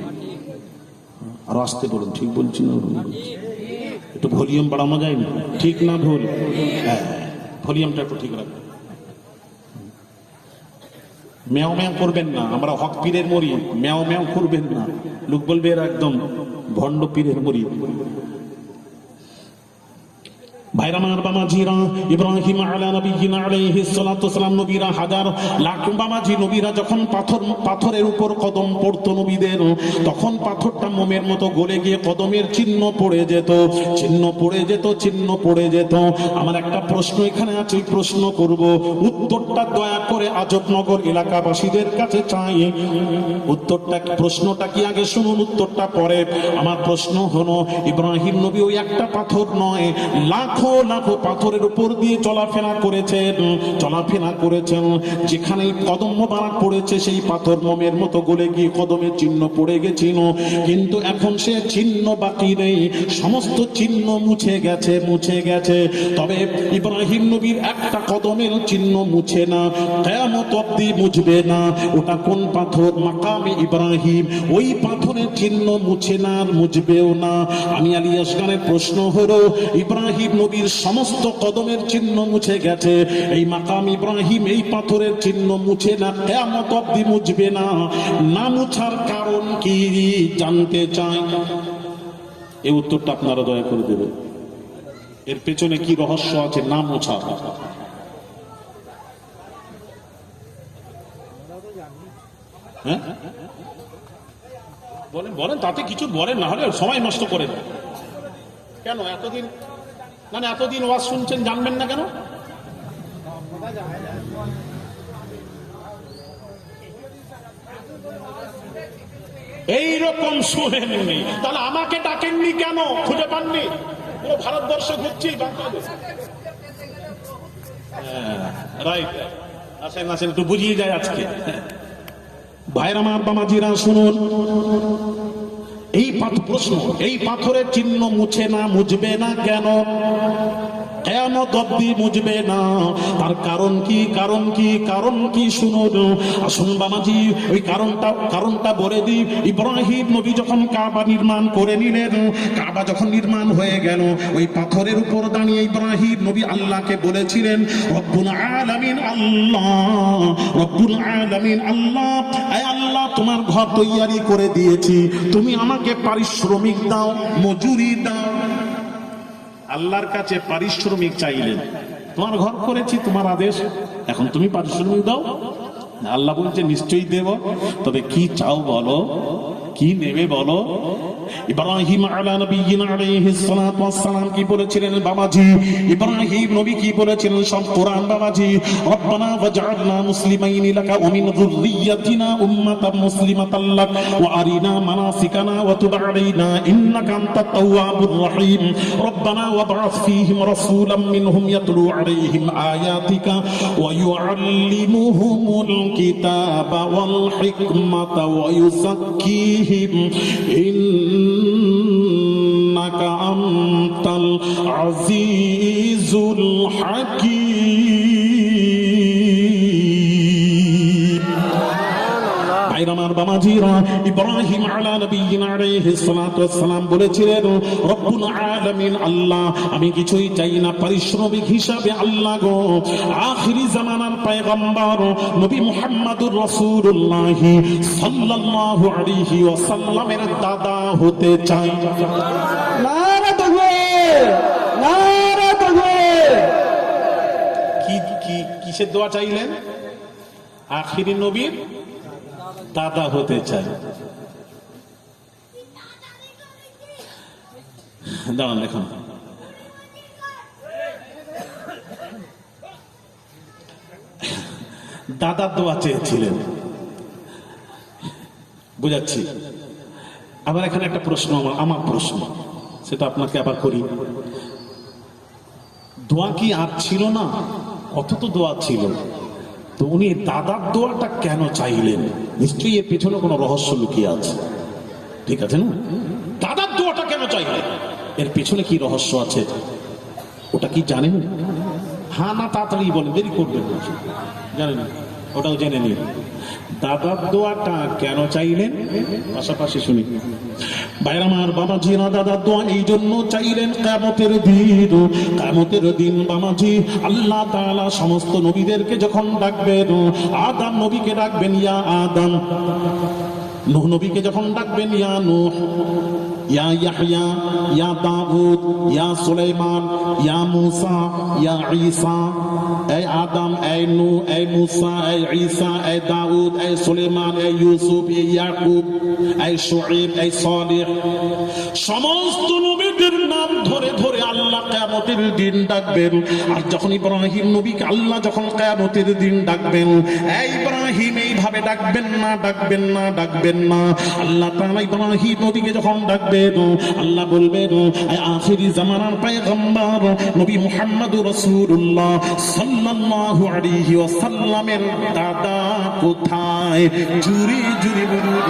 আর আসতে বলুন, ঠিক বলছি না ভুল বলছি? একটু ভলিউম বাড়ানো যায় না? ঠিক না ভুল? হ্যাঁ, ভলিউমটা একটু ঠিক রাখবেন। ম্যাও ম্যাও করবেন না, আমরা হক পীরের মরি, ম্যাও ম্যাও করবেন না, লোক বলবে এরা একদম ভণ্ড পীরের মরি। ভাইরা আমার বামাজিরা, ইব্রাহিম আলা নবিয়িনা আলাইহিস সালাতু ওয়াসসালাম, নবীরা হাজার লাখ বামাজি নবীরা যখন পাথরের উপর কদম পড়তো নবীদের, তখন পাথরটা মোমের মতো গলে গিয়ে কদমের চিহ্ন পড়ে যেত, চিহ্ন পড়ে যেত, চিহ্ন পড়ে যেত। আমার একটা প্রশ্ন এখানে আছে, প্রশ্ন করব, উত্তরটা দয়া করে আজবনগর এলাকাবাসীদের কাছে চাই। উত্তরটা, প্রশ্নটা কি আগে শুনুন, উত্তরটা পরে। আমার প্রশ্ন হলো, ইব্রাহিম নবী ওই একটা পাথর নয়, লাখো লাখো পাথরের উপর দিয়ে চলাফেরা করেছেন। যেখানে কদম মোবারক পড়েছে সেই পাথর মোমের মতো গলে গিয়ে কদমের চিহ্ন পড়ে গেছিল, কিন্তু এখন সে চিহ্ন বাকি নেই, সমস্ত চিহ্ন মুছে গেছে। তবে ইব্রাহিম নবীর একটা কদমের চিহ্ন মুছে না, কিয়ামত অবধি মুছবে না। ওটা কোন পাথর? মাকামে ইব্রাহিম। ওই পাথরের চিহ্ন মুছে না, আর মুছবেও না। আমি আলী আসগানের প্রশ্ন হলো, ইব্রাহিম নবীর সমস্ত কদমের চিহ্ন মুছে গেছে, এই মাকাম ইব্রাহিম এই পাথরের চিহ্ন মুছে না, কিয়ামত অবধি মুছবে না। না মুছার কারণ কি জানতে চাই? এই উত্তরটা আপনারা দয়া করে দেবেন। এর পেছনে কি রহস্য আছে না মুছা? হ্যাঁ বলেন, তাতে কিছু বলেন, না হলে সময় নষ্ট করেন কেন? এতদিন ওয়াজ শুনছেন, জানবেন না কেন? এইরকম শুনেননি, তাহলে আমাকে ডাকেননি কেন? খুঁজে পাননি? পুরো ভারতবর্ষ ঘুরছি, বাংলাদেশ। রাইট, আসেন একটু বুঝিয়ে যায় আজকে। ভাইরা আমার বামাজিরা শুনুন, এই প্রশ্ন, এই পাথরের চিহ্ন মুছে না, মুছবে না কেন? কিয়ামত অবধি মুছবে না। তার কারণ কি? শুনুন, আসুন বামাজি, ওই কারণটা বলে দিই। ইব্রাহিম নবী যখন কাবা নির্মাণ করে নিলেন, কাবা যখন নির্মাণ হয়ে গেল, ওই পাথরের উপর দাঁড়িয়ে ইব্রাহিম নবী আল্লাহকে বলেছিলেন, রব্বুল আলামিন আল্লাহ, রব্বুল আলামিন আল্লাহ, আয় আল্লাহ, তোমার ঘর তৈয়ারি করে দিয়েছি, তুমি আমাকে পারিশ্রমিক দাও, মজুরি দাও। আল্লাহর কাছে পারিশ্রমিক চাইলেন, তোমার ঘর করেছি, তোমার আদেশ, এখন তুমি পারিশ্রমিক দাও। আল্লাহ বলছে নিশ্চয়ই দেব, তবে কি চাও বলো, কি নেবে বলো? ইব্রাহিম আলা নবিয়িনা আলাইহিস সালাতু ওয়াস সালাম কি বলেছিলেন বাবাজি? ইব্রাহিম নবী কি বলেছিলেন? সব কোরআন বাবাজি। রব্বানা ওয়াজআলনা মুসলিমাইনি লাকা ওয়া মিন যুররিয়্যাতিনা উম্মাতাম মুসলিমাতাল লাক ওয়া আরিনা মানাসিকানা ওয়া তুব আলাইনা ইন্নাকা আনতাত তাওয়াবুর রহিম। রব্বানা ওয়াবআস ফীহিম রাসূলাম মিনহুম ইয়াতলু আলাইহিম আয়াতিকা ওয়া ইউআল্লিমুহুমুল কিতাবা ওয়াল হিকমাতা ওয়া ইউযাক্কিহিম ইন্নাকা আনতাল আজিজুল হাকীম। ভাইরা আমার বামাজিরা, ইব্রাহিম আলা নবিয়িনা আলাইহিস সালাতু ওয়াস সালাম বলেছিলেন, রব্বুল আলামিন আল্লাহ, আমি কিছুই চাই না পারিশ্রমিক হিসাবে, আল্লাহ গো, আখিরি জামানার পয়গম্বর নবী মুহাম্মদুর রাসূলুল্লাহ সাল্লাল্লাহু আলাইহি ওয়াসাল্লামের দাদা হতে চাই। নারে তাকবীর, নারে তাকবীর। কিসের দোয়া চাইলেন? আখিরি নবীর দাদা হতে চাই। দাঁড়ান দেখুন, দাদার দোয়া চেয়েছিলেন, বুঝাচ্ছি। আবার এখানে একটা প্রশ্ন, আমার প্রশ্ন, সেটা আপনাকে আবার করি। দোয়া কি আর ছিল না? কত তো দোয়া ছিল, তো উনি দাদার দোয়াটা কেন চাইলেন? নিশ্চয়ই এর পেছনে কোনো রহস্য লুকিয়ে আছে, ঠিক আছে না? দাদার দোয়াটা কেন চাইলেন, এর পেছনে কি রহস্য আছে, ওটা কি জানেন? হ্যাঁ না তাড়াতাড়ি বলেন, দেরি করবেন না। জানেন, ওটাও জেনে নিন। দাদার দোয়াটা কেন চাইলেন পাশাপাশি শুনি। ভাইরা আমার, বাবাজিরা দাদার দোয়া এই জন্য চাইলেন, কিয়ামতের দিন বাবাজি আল্লাহ তাআলা সমস্ত নবীদেরকে যখন ডাকবেন, আদম নবীকে ডাকবেন ইয়া আদম, নূহ নবীকে যখন ডাকবেন ইয়া নূহ, ইয়া ইয়াহইয়া, ইয়া দাউদ, ইয়া সুলাইমান, ইয়া মূসা, ইয়া ঈসা। এই আদম, এই নূহ, এই মূসা, এই ঈসা, এই দাউদ, এই সুলাইমান, এই ইউসুফ, এই ইয়াকুব, এই শুআয়ব, এই সালেহ, সমস্ত নবীদের নাম ধরে ধরে আল্লাহ কিয়ামতের দিন ডাকবেন। আর যখন ইব্রাহিম নবীকে আল্লাহ যখন কিয়ামতের দিন ডাকবেন, এই ইব্রাহিম এইভাবে ডাকবেন না, ডাকবেন না, ডাকবেন না। আল্লাহ তাআলা ইব্রাহিম নবীকে যখন ডাকবেন, আল্লাহ বলবেন, আখিরি জামানার পয়গম্বর নবী মুহাম্মদুর রাসূলুল্লাহ সাল্লাল্লাহু আলাইহি ওয়াসাল্লামের দাদা কোথায়? জুরি জুরি বলুন,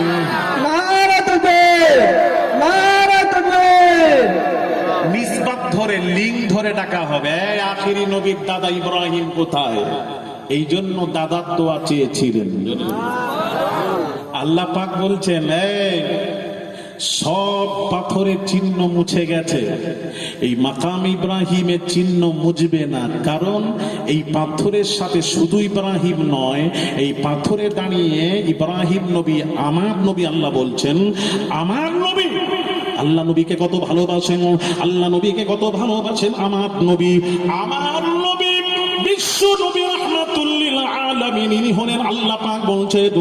নারে তাকবীর, নারে তাকবীর। নিসবত ধরে, লিঙ্ক ধরে ডাকা হবে, এই আখিরি নবীর দাদা ইব্রাহিম কোথায়? এই জন্য দাদার দোয়া চেয়েছিলেন। আল্লাহ পাক বলছেন, এই সব পাথরের চিহ্ন মুছে গেছে, এই মাকাম ইব্রাহিমের চিহ্ন মুছবে না। কারণ এই পাথরের সাথে শুধু ইব্রাহিম নয়, এই পাথরে দাঁড়িয়ে ইব্রাহিম নবী আমার নবী। আল্লাহ বলছেন, আমার নবী, আল্লাহ নবীকে কত ভালোবাসেন, আল্লাহ নবীকে কত ভালোবাসেন আমার নবী। আমার নবী বিশ্ব নবী রাহমাতুল লিল আলামিন, ইনি হলেন আল্লাহ পাক বলছেন,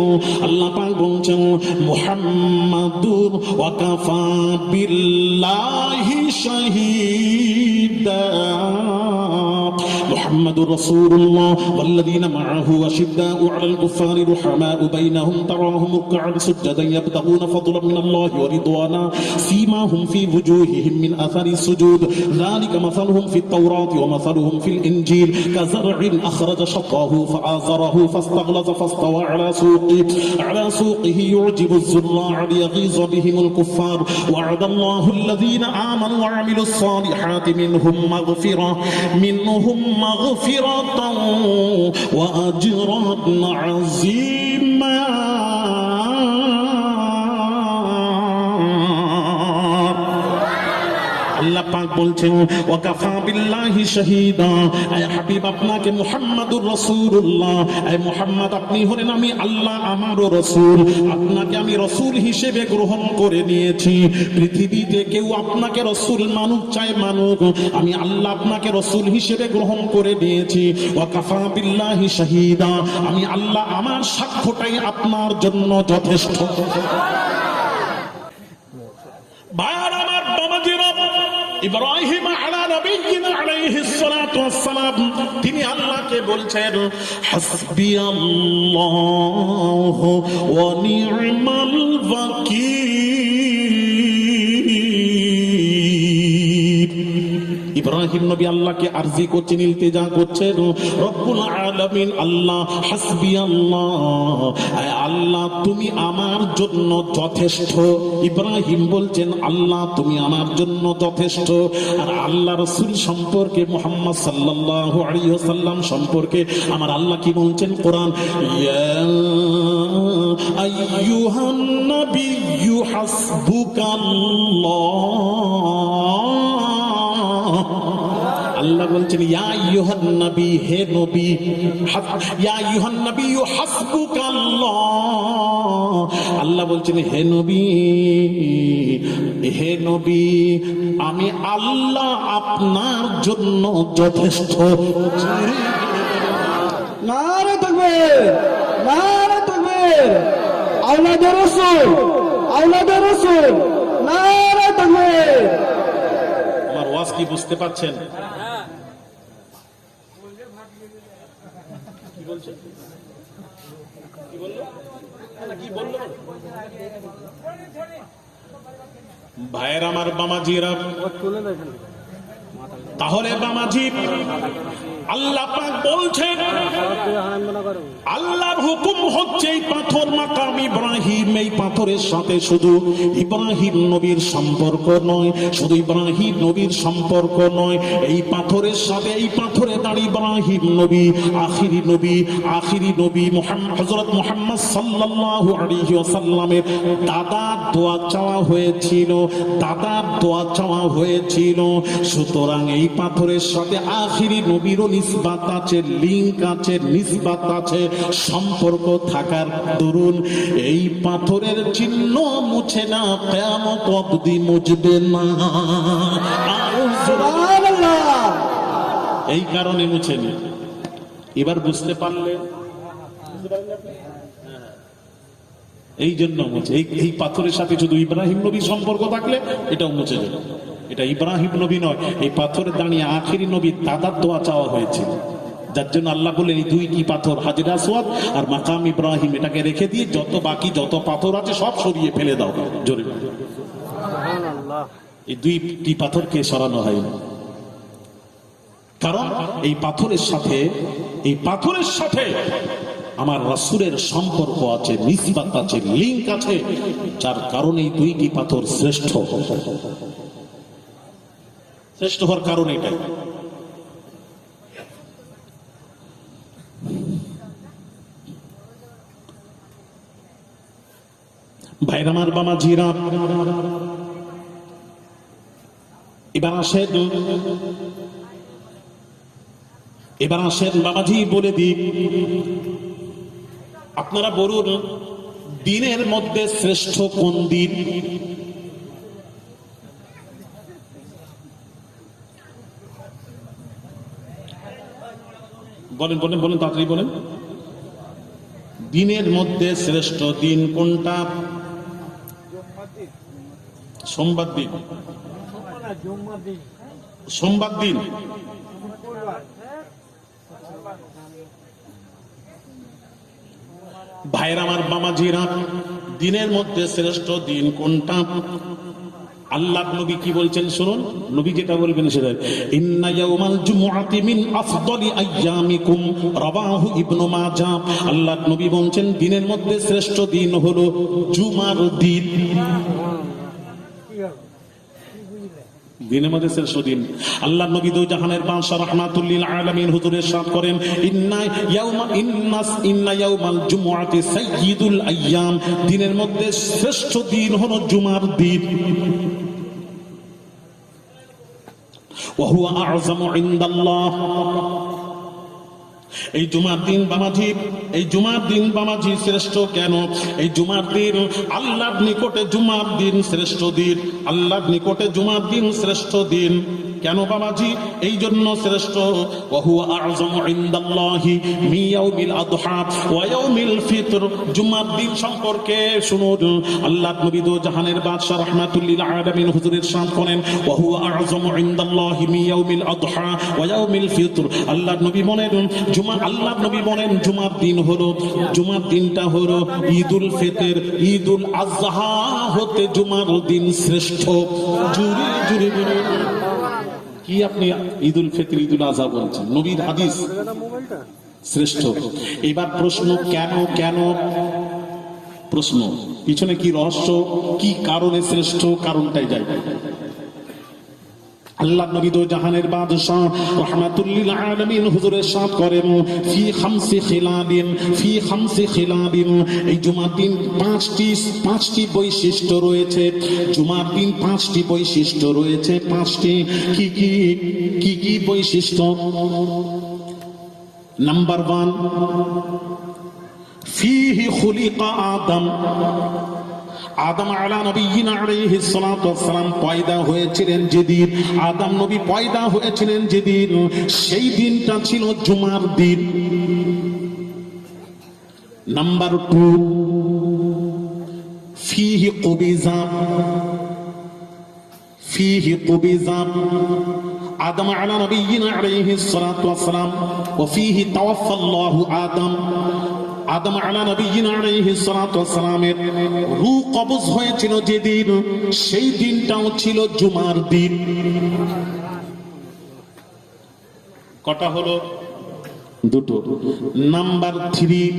আল্লাহ পাক বলছেন, মুহাম্মাদুর ওয়া কাফা বিল্লাহি শাহীদা, মুহাম্মাদুর রাসূলুল্লাহ ওয়াল্লাযীনা মাআহু আশিদ্দাউ আলাল কুফারি রুহামাউ বাইনাহুম তারাহুম রুকআন সুজদান ইয়াবতাগুনা ফাদলান মিনাল্লাহি ওয়া রিদওয়ানা সীমাহুম ফী ওয়ুজুহিহিম মিন আসারি সুজুদ যালিকা মাসালুহুম ফিত তাওরাতি ওয়া মাসালুহুম ফিল ইনজিল কাযারইন আখরাজা শাতাহু ফাআযারাহু ফাস্তাগলাযা ফাস্তাওয়া আলা সুকিহি ইউজিবুজ যুররা'a লিয়াগীযা বিহিমুল কুফফার ওয়া'দাল্লাহু আল্লাযীনা আমানু ওয়া আমিলুস সালিহাতি মিনহুম মাগফিরাতান ওয়া আজরান আযীমা। আল্লাহ পাক বলছেন, ওয়া কাফা বিল্লাহি শাহীদা, আয় হাবিব আপনাকে মুহাম্মাদুর রাসূলুল্লাহ, আয় মুহাম্মদ আপনি হলেন আমি আল্লাহ আমারও রাসূল, আপনাকে আমি রাসূল হিসেবে গ্রহণ করে নিয়েছি। পৃথিবীতে কেউ আপনাকে রাসূল মানুক চাই মানুক, আমি আল্লাহ আপনাকে রাসূল হিসেবে গ্রহণ করে নিয়েছি। ওয়া কাফা বিল্লাহি শাহীদা, আমি আল্লাহ আমার সাক্ষ্যটাই আপনার জন্য যথেষ্ট। ভাইয়ার আমার, বাবাজিরা, ইব্রাহিম আলা নবিয়িনা আলাইহিস সালাতু ওয়াস সালাম, তিনি আল্লাহকে বলছেন, হাসবিয়াল্লাহু ওয়া নি'মাল ওয়াকিল। ইব্রাহিম নবী আল্লাহকে আরজি করছেন, ইলতিজা করছেন, রব্বুল আলামিন আল্লাহ, হাসবি আল্লাহ, আল্লাহ তুমি আমার জন্য যথেষ্ট। ইব্রাহিম বলছেন, আল্লাহ তুমি আমার জন্য যথেষ্ট। আর আল্লাহ রাসূল সম্পর্কে, মুহাম্মদ সাল্লাল্লাহু আলাইহি ওয়াসাল্লাম সম্পর্কে আমার আল্লাহ কি বলছেন? কোরআন, ইয়া আইয়ুহান নাবিয়্যু হাসবুকাল্লাহ। আল্লাহ বলছেন, ইয়া আইয়ুহান নবী, হে নবী, ইয়া আইয়ুহান নবিয়্যু হাসবুকাল্লাহ। আল্লাহ বলছেন, হে নবী, হে নবী, আমি আল্লাহ আপনার জন্য যথেষ্ট। নারে তাকবীর, নারে তাকবীর, আওলাদে রাসূল, আওলাদে রাসূল, নারে তাকবীর। আমার ওয়াজ কি বুঝতে পারছেন? কি বলছেন? কি বললো? কি বললো? ভাইয়ের আমার বামাজিরা, তাহলে বামাজি আল্লাহ পাক বলছেন, আল্লাহর হুকুম হচ্ছে এই পাথর মাকাম ইব্রাহিম, এই পাথরের সাথে শুধু ইব্রাহিম নবীর সম্পর্ক নয়, শুধু ইব্রাহিম নবীর সম্পর্ক নয়, এই পাথরের সাথে, এই পাথরে দাঁড়িয়ে ইব্রাহিম নবী আখিরি নবী হযরত মুহাম্মদ সাল্লাল্লাহু আলাইহি ওয়াসাল্লামের দাদার দোয়া চাওয়া হয়েছিল, সুতরাং এই পাথরের সাথে আখিরি নবীরও নিসবাত আছে, লিংক আছে, নিসবাত আছে, সম্পর্ক থাকার দরুন এই পাথরের চিহ্ন মুছে না, কিয়ামত অবধি মুছবে না। সুবহানাল্লাহ। এই কারণে মুছেনি। এবার বুঝতে পারলে? এই জন্য মুছে। এই পাথরের সাথে শুধু ইব্রাহিম নবী সম্পর্ক থাকলে এটাও মুছে যাবে। এটা ইব্রাহিম নবী নয়, এই পাথরে দাঁড়িয়ে আখিরি নবী দাদার দোয়া চাওয়া হয়েছিল, যার জন্য আল্লাহ বললেন এই দুইটি পাথর হাজরে আসওয়াদ আর মাকাম ইব্রাহিম, এটাকে রেখে দিয়ে যত পাথর আছে সব সরিয়ে ফেলে দাও। জোরে এই দুইটি পাথরকে সরানো হয়নি, কারণ এই পাথরের সাথে আমার রাসূলের সম্পর্ক আছে, নিসবাত আছে, লিংক আছে, যার কারণে এই দুইটি পাথর শ্রেষ্ঠ হওয়ার কারণ এটাই। ভাইরা আমার বামাজিরা, এবার আসেন বাবাজি বলে দিই, আপনারা বলুন দিনের মধ্যে শ্রেষ্ঠ কোন দিন? বলেন তাড়াতাড়ি বলেন। দিনের মধ্যে শ্রেষ্ঠ দিন কোনটা? সোমবার দিন। সোমবার দিন। ভাইরা আমার বামাজিরা, দিনের মধ্যে শ্রেষ্ঠ দিন কোনটা? আল্লাহ নবী কি বলছেন শুনুন, নবী যেটা বলবেন সেটা, ইন্না ইয়াউমাল জুমআতি মিন আফদালি আইয়ামিকুম, রাওয়াহু ইবনু মাজাহ। আল্লাহ নবী বলছেন দিনের মধ্যে শ্রেষ্ঠ দিন হলো জুমার দিন। দিনের মধ্যে শ্রেষ্ঠ দিন। আল্লাহ নবী দো জাহানের বাদশা রাহমাতুল লিল আলামিন হুজুরের সাথ করেন, ইন্না ইয়াউমাল জুমআতি সাইয়্যিদুল আইয়াম, দিনের মধ্যে শ্রেষ্ঠ দিন হলো জুমার দিন। ওয়া হুয়া আ'যামু ইনদাল্লাহ। এই জুমার দিন বামাজি শ্রেষ্ঠ কেন? এই জুমার দিন আল্লাহর নিকটে জুমার দিন শ্রেষ্ঠ দিন। আল্লাহর নিকটে জুমার দিন শ্রেষ্ঠ দিন কেন বাবাজি? এই জন্য শ্রেষ্ঠ, ওয়া হুয়া আ'যামু ইনদাল্লাহি মিন ইয়াউমিল আদহা ওয়া ইয়াউমিল ফিতর। জুমার দিন সম্পর্কে শুনুন, আল্লাহর নবী দো জাহানের বাদশা রাহমাতুল লিল আলামিন হুজুরের সাথ করেন, ওয়া হুয়া আ'যামু ইনদাল্লাহি মিন ইয়াউমিল আদহা ওয়া ইয়াউমিল ফিতর। আল্লাহর নবী বলেন জুমার দিনটা হলো ঈদুল ফিতর, ঈদুল আযহা হতে জুমার দিন শ্রেষ্ঠ। জুরি জুরি বলুন, কি আপনি ঈদুল ফিতর ঈদুল আযহা বলছেন? নবীর হাদিস শ্রেষ্ঠ। এবার প্রশ্ন, কেন প্রশ্ন, পিছনে কি রহস্য, কি কারণে শ্রেষ্ঠ? কারণটাই যাই। আল্লাহ নবী দো জাহানের বাদশা রাহমাতুল লিল আলামিন হুজুরের সাথ করেন, ফি খামসি খিলাবিন। এই জুমার দিন পাঁচটি বৈশিষ্ট্য রয়েছে। জুমার দিন পাঁচটি বৈশিষ্ট্য রয়েছে। পাঁচটি কি বৈশিষ্ট্য? নাম্বার 1, ফিহি খুলিকা আদম আলা নবিয়িনা আলাইহিস সালাতু ওয়াস সালাম পয়দা হয়েছিলেন যেদিন, আদম নবী পয়দা হয়েছিলেন যেদিন, সেই দিনটা ছিল জুমার দিন। নাম্বার 2 ফিহি কুবিজা আদম আলা নবিয়িনা আলাইহিস সালাতু ওয়াস সালাম ওয়া ফিহি তাওয়াফা আল্লাহু আদম আলা নবিয়িনা আলাইহিস সালাতু ওয়াস সালামের রূহ কবজ হয়েছিল যেদিন, সেই দিনটাও ছিল জুমার দিন। কটা হলো? দুটো। নাম্বার 3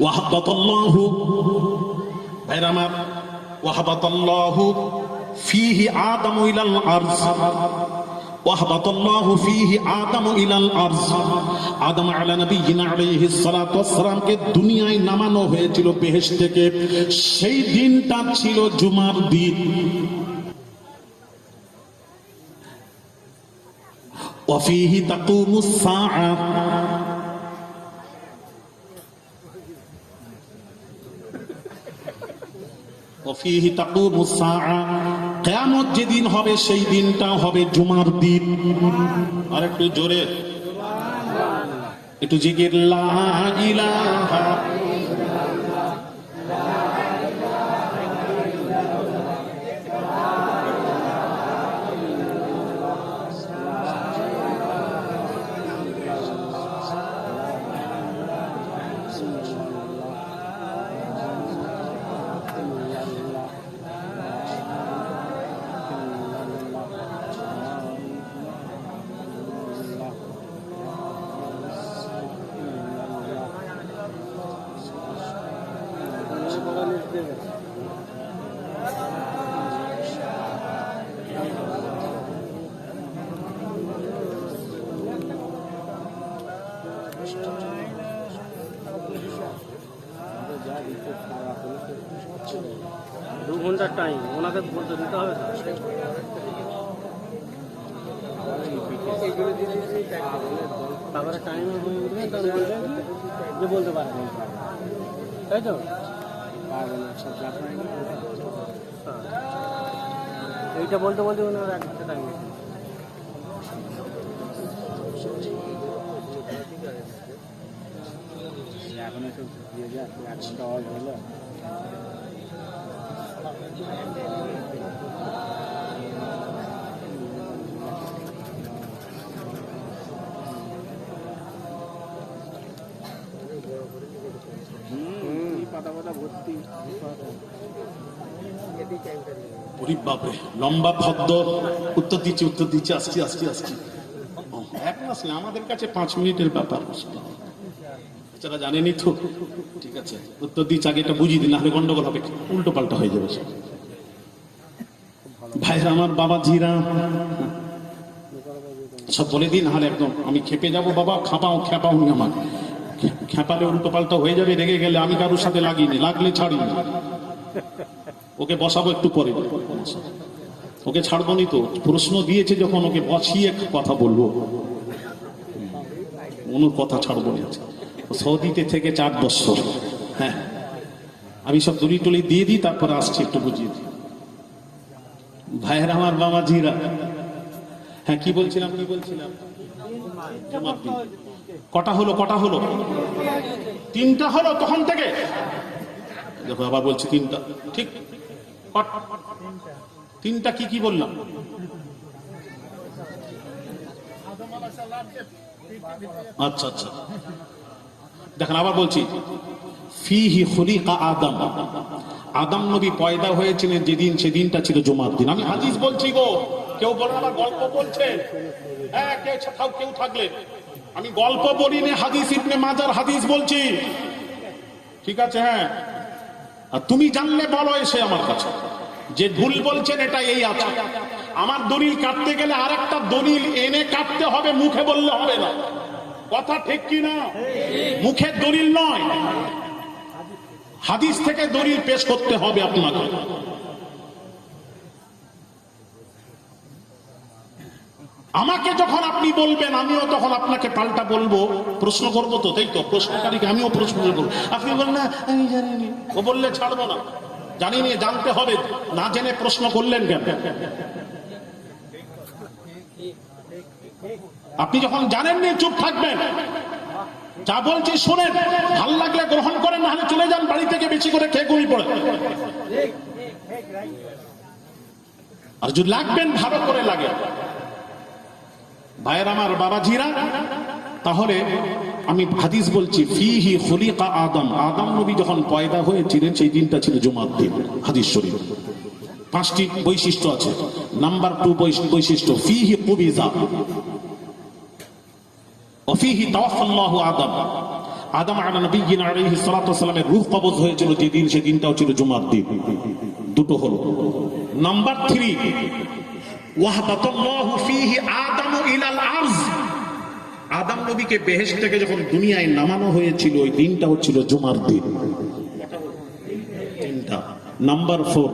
ওয়াহাবাতাল্লাহু, ভাইরা আমার, ওয়াহাবাতাল্লাহু ফিহি আদম ইলাল আরজ, ওয়াহাবাতাল্লাহু ফিহি আদম ইলাল আরজ। আদম আলা নবিয়িনা আলাইহিস সালাতু ওয়াস সালামকে দুনিয়ায় নামানো হয়েছিল বেহেশত থেকে, সেই দিনটা ছিল জুমার দিন। ওয়াফিহি তাকুমুস সাআ, ওয়াফিহি তাকুমুস সাআ, কিয়ামত যেদিন হবে সেই দিনটা হবে জুমার দিন। আর একটু জোরে, একটু জিকির, লা ইলাহা দু ঘন্টার টাইম ওনাকে বলতে দিতে হবে। তারপরে টাইম উঠবেন, তাহলে বলবেন যে বলতে পারবেন, তাই তো? এইটা বলতে বলতে ওনার একটা টাইম এখন একটু দিয়ে যায়, 1 ঘন্টা হলো। বাপরে, লম্বা ফদ্দ উত্তর দিচ্ছি আসছি। এক মাস না, আমাদের কাছে 5 মিনিটের ব্যাপার, যারা জানেনি তো। ঠিক আছে, উত্তর দিচ্ছি, আগে এটা বুঝিয়ে দিন, নাহলে গন্ডগোল হবে, উল্টো পাল্টা হয়ে যাবে। ভাইরা আমার, বাবা জিরা সব বলে দিন, নাহলে একদম আমি খেপে যাবো। বাবা খেপাওনি আমার, খেপালে উল্টো পাল্টা হয়ে যাবে। রেগে গেলে আমি কারোর সাথে লাগিনি, লাগলে ছাড়িনি। ওকে বসাবো একটু পরে, ওকে ছাড়বো নি তো। প্রশ্ন দিয়েছে যখন, ওকে বসিয়ে কথা বলবো, ওর কথা ছাড়বো না। সৌদিতে থেকে 4 বছর। হ্যাঁ, আমি সব দড়ি টলি দিয়ে দিই, তারপরে আসছি, একটু বুঝিয়ে দিই। ভাইয়ের আমার, বাবা জিরা, হ্যাঁ কি বলছিলাম? কটা হলো? 3টা হলো তখন থেকে। দেখো আবার বলছি 3টা, ঠিক? 3টা কি বললাম? আচ্ছা, দেখেন আবার বলছি, ফিহি খুলিকা আদম, আদম নবী পয়দা হয়েছিলেন যেদিন, সেদিনটা ছিল জুমার দিন। আমি হাদিস বলছি গো, কেউ বলেন আবার গল্প বলছে। হ্যাঁ, কেউ থাকলে আমি গল্প বলিনি, হাদিস ইবনে মাজার হাদিস বলছি, ঠিক আছে? হ্যাঁ, আর তুমি জানলে বলো এসে আমার কাছে যে ভুল বলছেন, এটা এই আছে। আমার দলিল কাটতে গেলে আরেকটা দলিল এনে কাটতে হবে, মুখে বললে হবে না। কথা ঠিক কি না? মুখের দলিল নয়, হাদিস থেকে দলিল পেশ করতে হবে আপনাকে। আমাকে যখন আপনি বলবেন, আমিও তখন আপনাকে পাল্টা বলবো, প্রশ্ন করবো তো, তাই তো? প্রশ্নকারীকে আমিও প্রশ্ন করবো। আপনি বলেন না আমি জানিনি, ও বললে ছাড়বো না। জানিনি, জানতে হবে। না জেনে প্রশ্ন করলেন কেন? আপনি যখন জানেননি চুপ থাকবেন, যা বলছি শোনেন, ভাল লাগলে গ্রহণ করেন, না হলে চলে যান বাড়ি থেকে বেশি করে খেয়ে ঘুমিয়ে পড়ে। আর যদি লাগবেন ভালো করে লাগে ভাইয়ের আমার বাবাজিরা, তাহলে আমি হাদিস বলছি, ফিহি খুলিকা আদম, আদম নবী যখন পয়দা হয়েছিলেন সেই দিনটা ছিল জুমার দিন। হাদিস শরীফ 5টি বৈশিষ্ট্য আছে। নাম্বার 2 বৈশিষ্ট্য, ফিহি কুবিজা ওয়া ফিহি তাওয়াফাল্লাহু আদম, আদম আলাইহিস সালাতু ওয়াস সালামের রূহ কবজ হয়েছিল যেদিন, সেদিনটাও ছিল জুমার দিন। দুটো হলো। নাম্বার 3, ওয়াহবাতাল্লাহু ফিহি আদম ইলাল আরজ, আদম নবীকে বেহেশত থেকে যখন দুনিয়ায় নামানো হয়েছিল ওই দিনটা হচ্ছিল জুমার দিন। তিনটা। নাম্বার 4,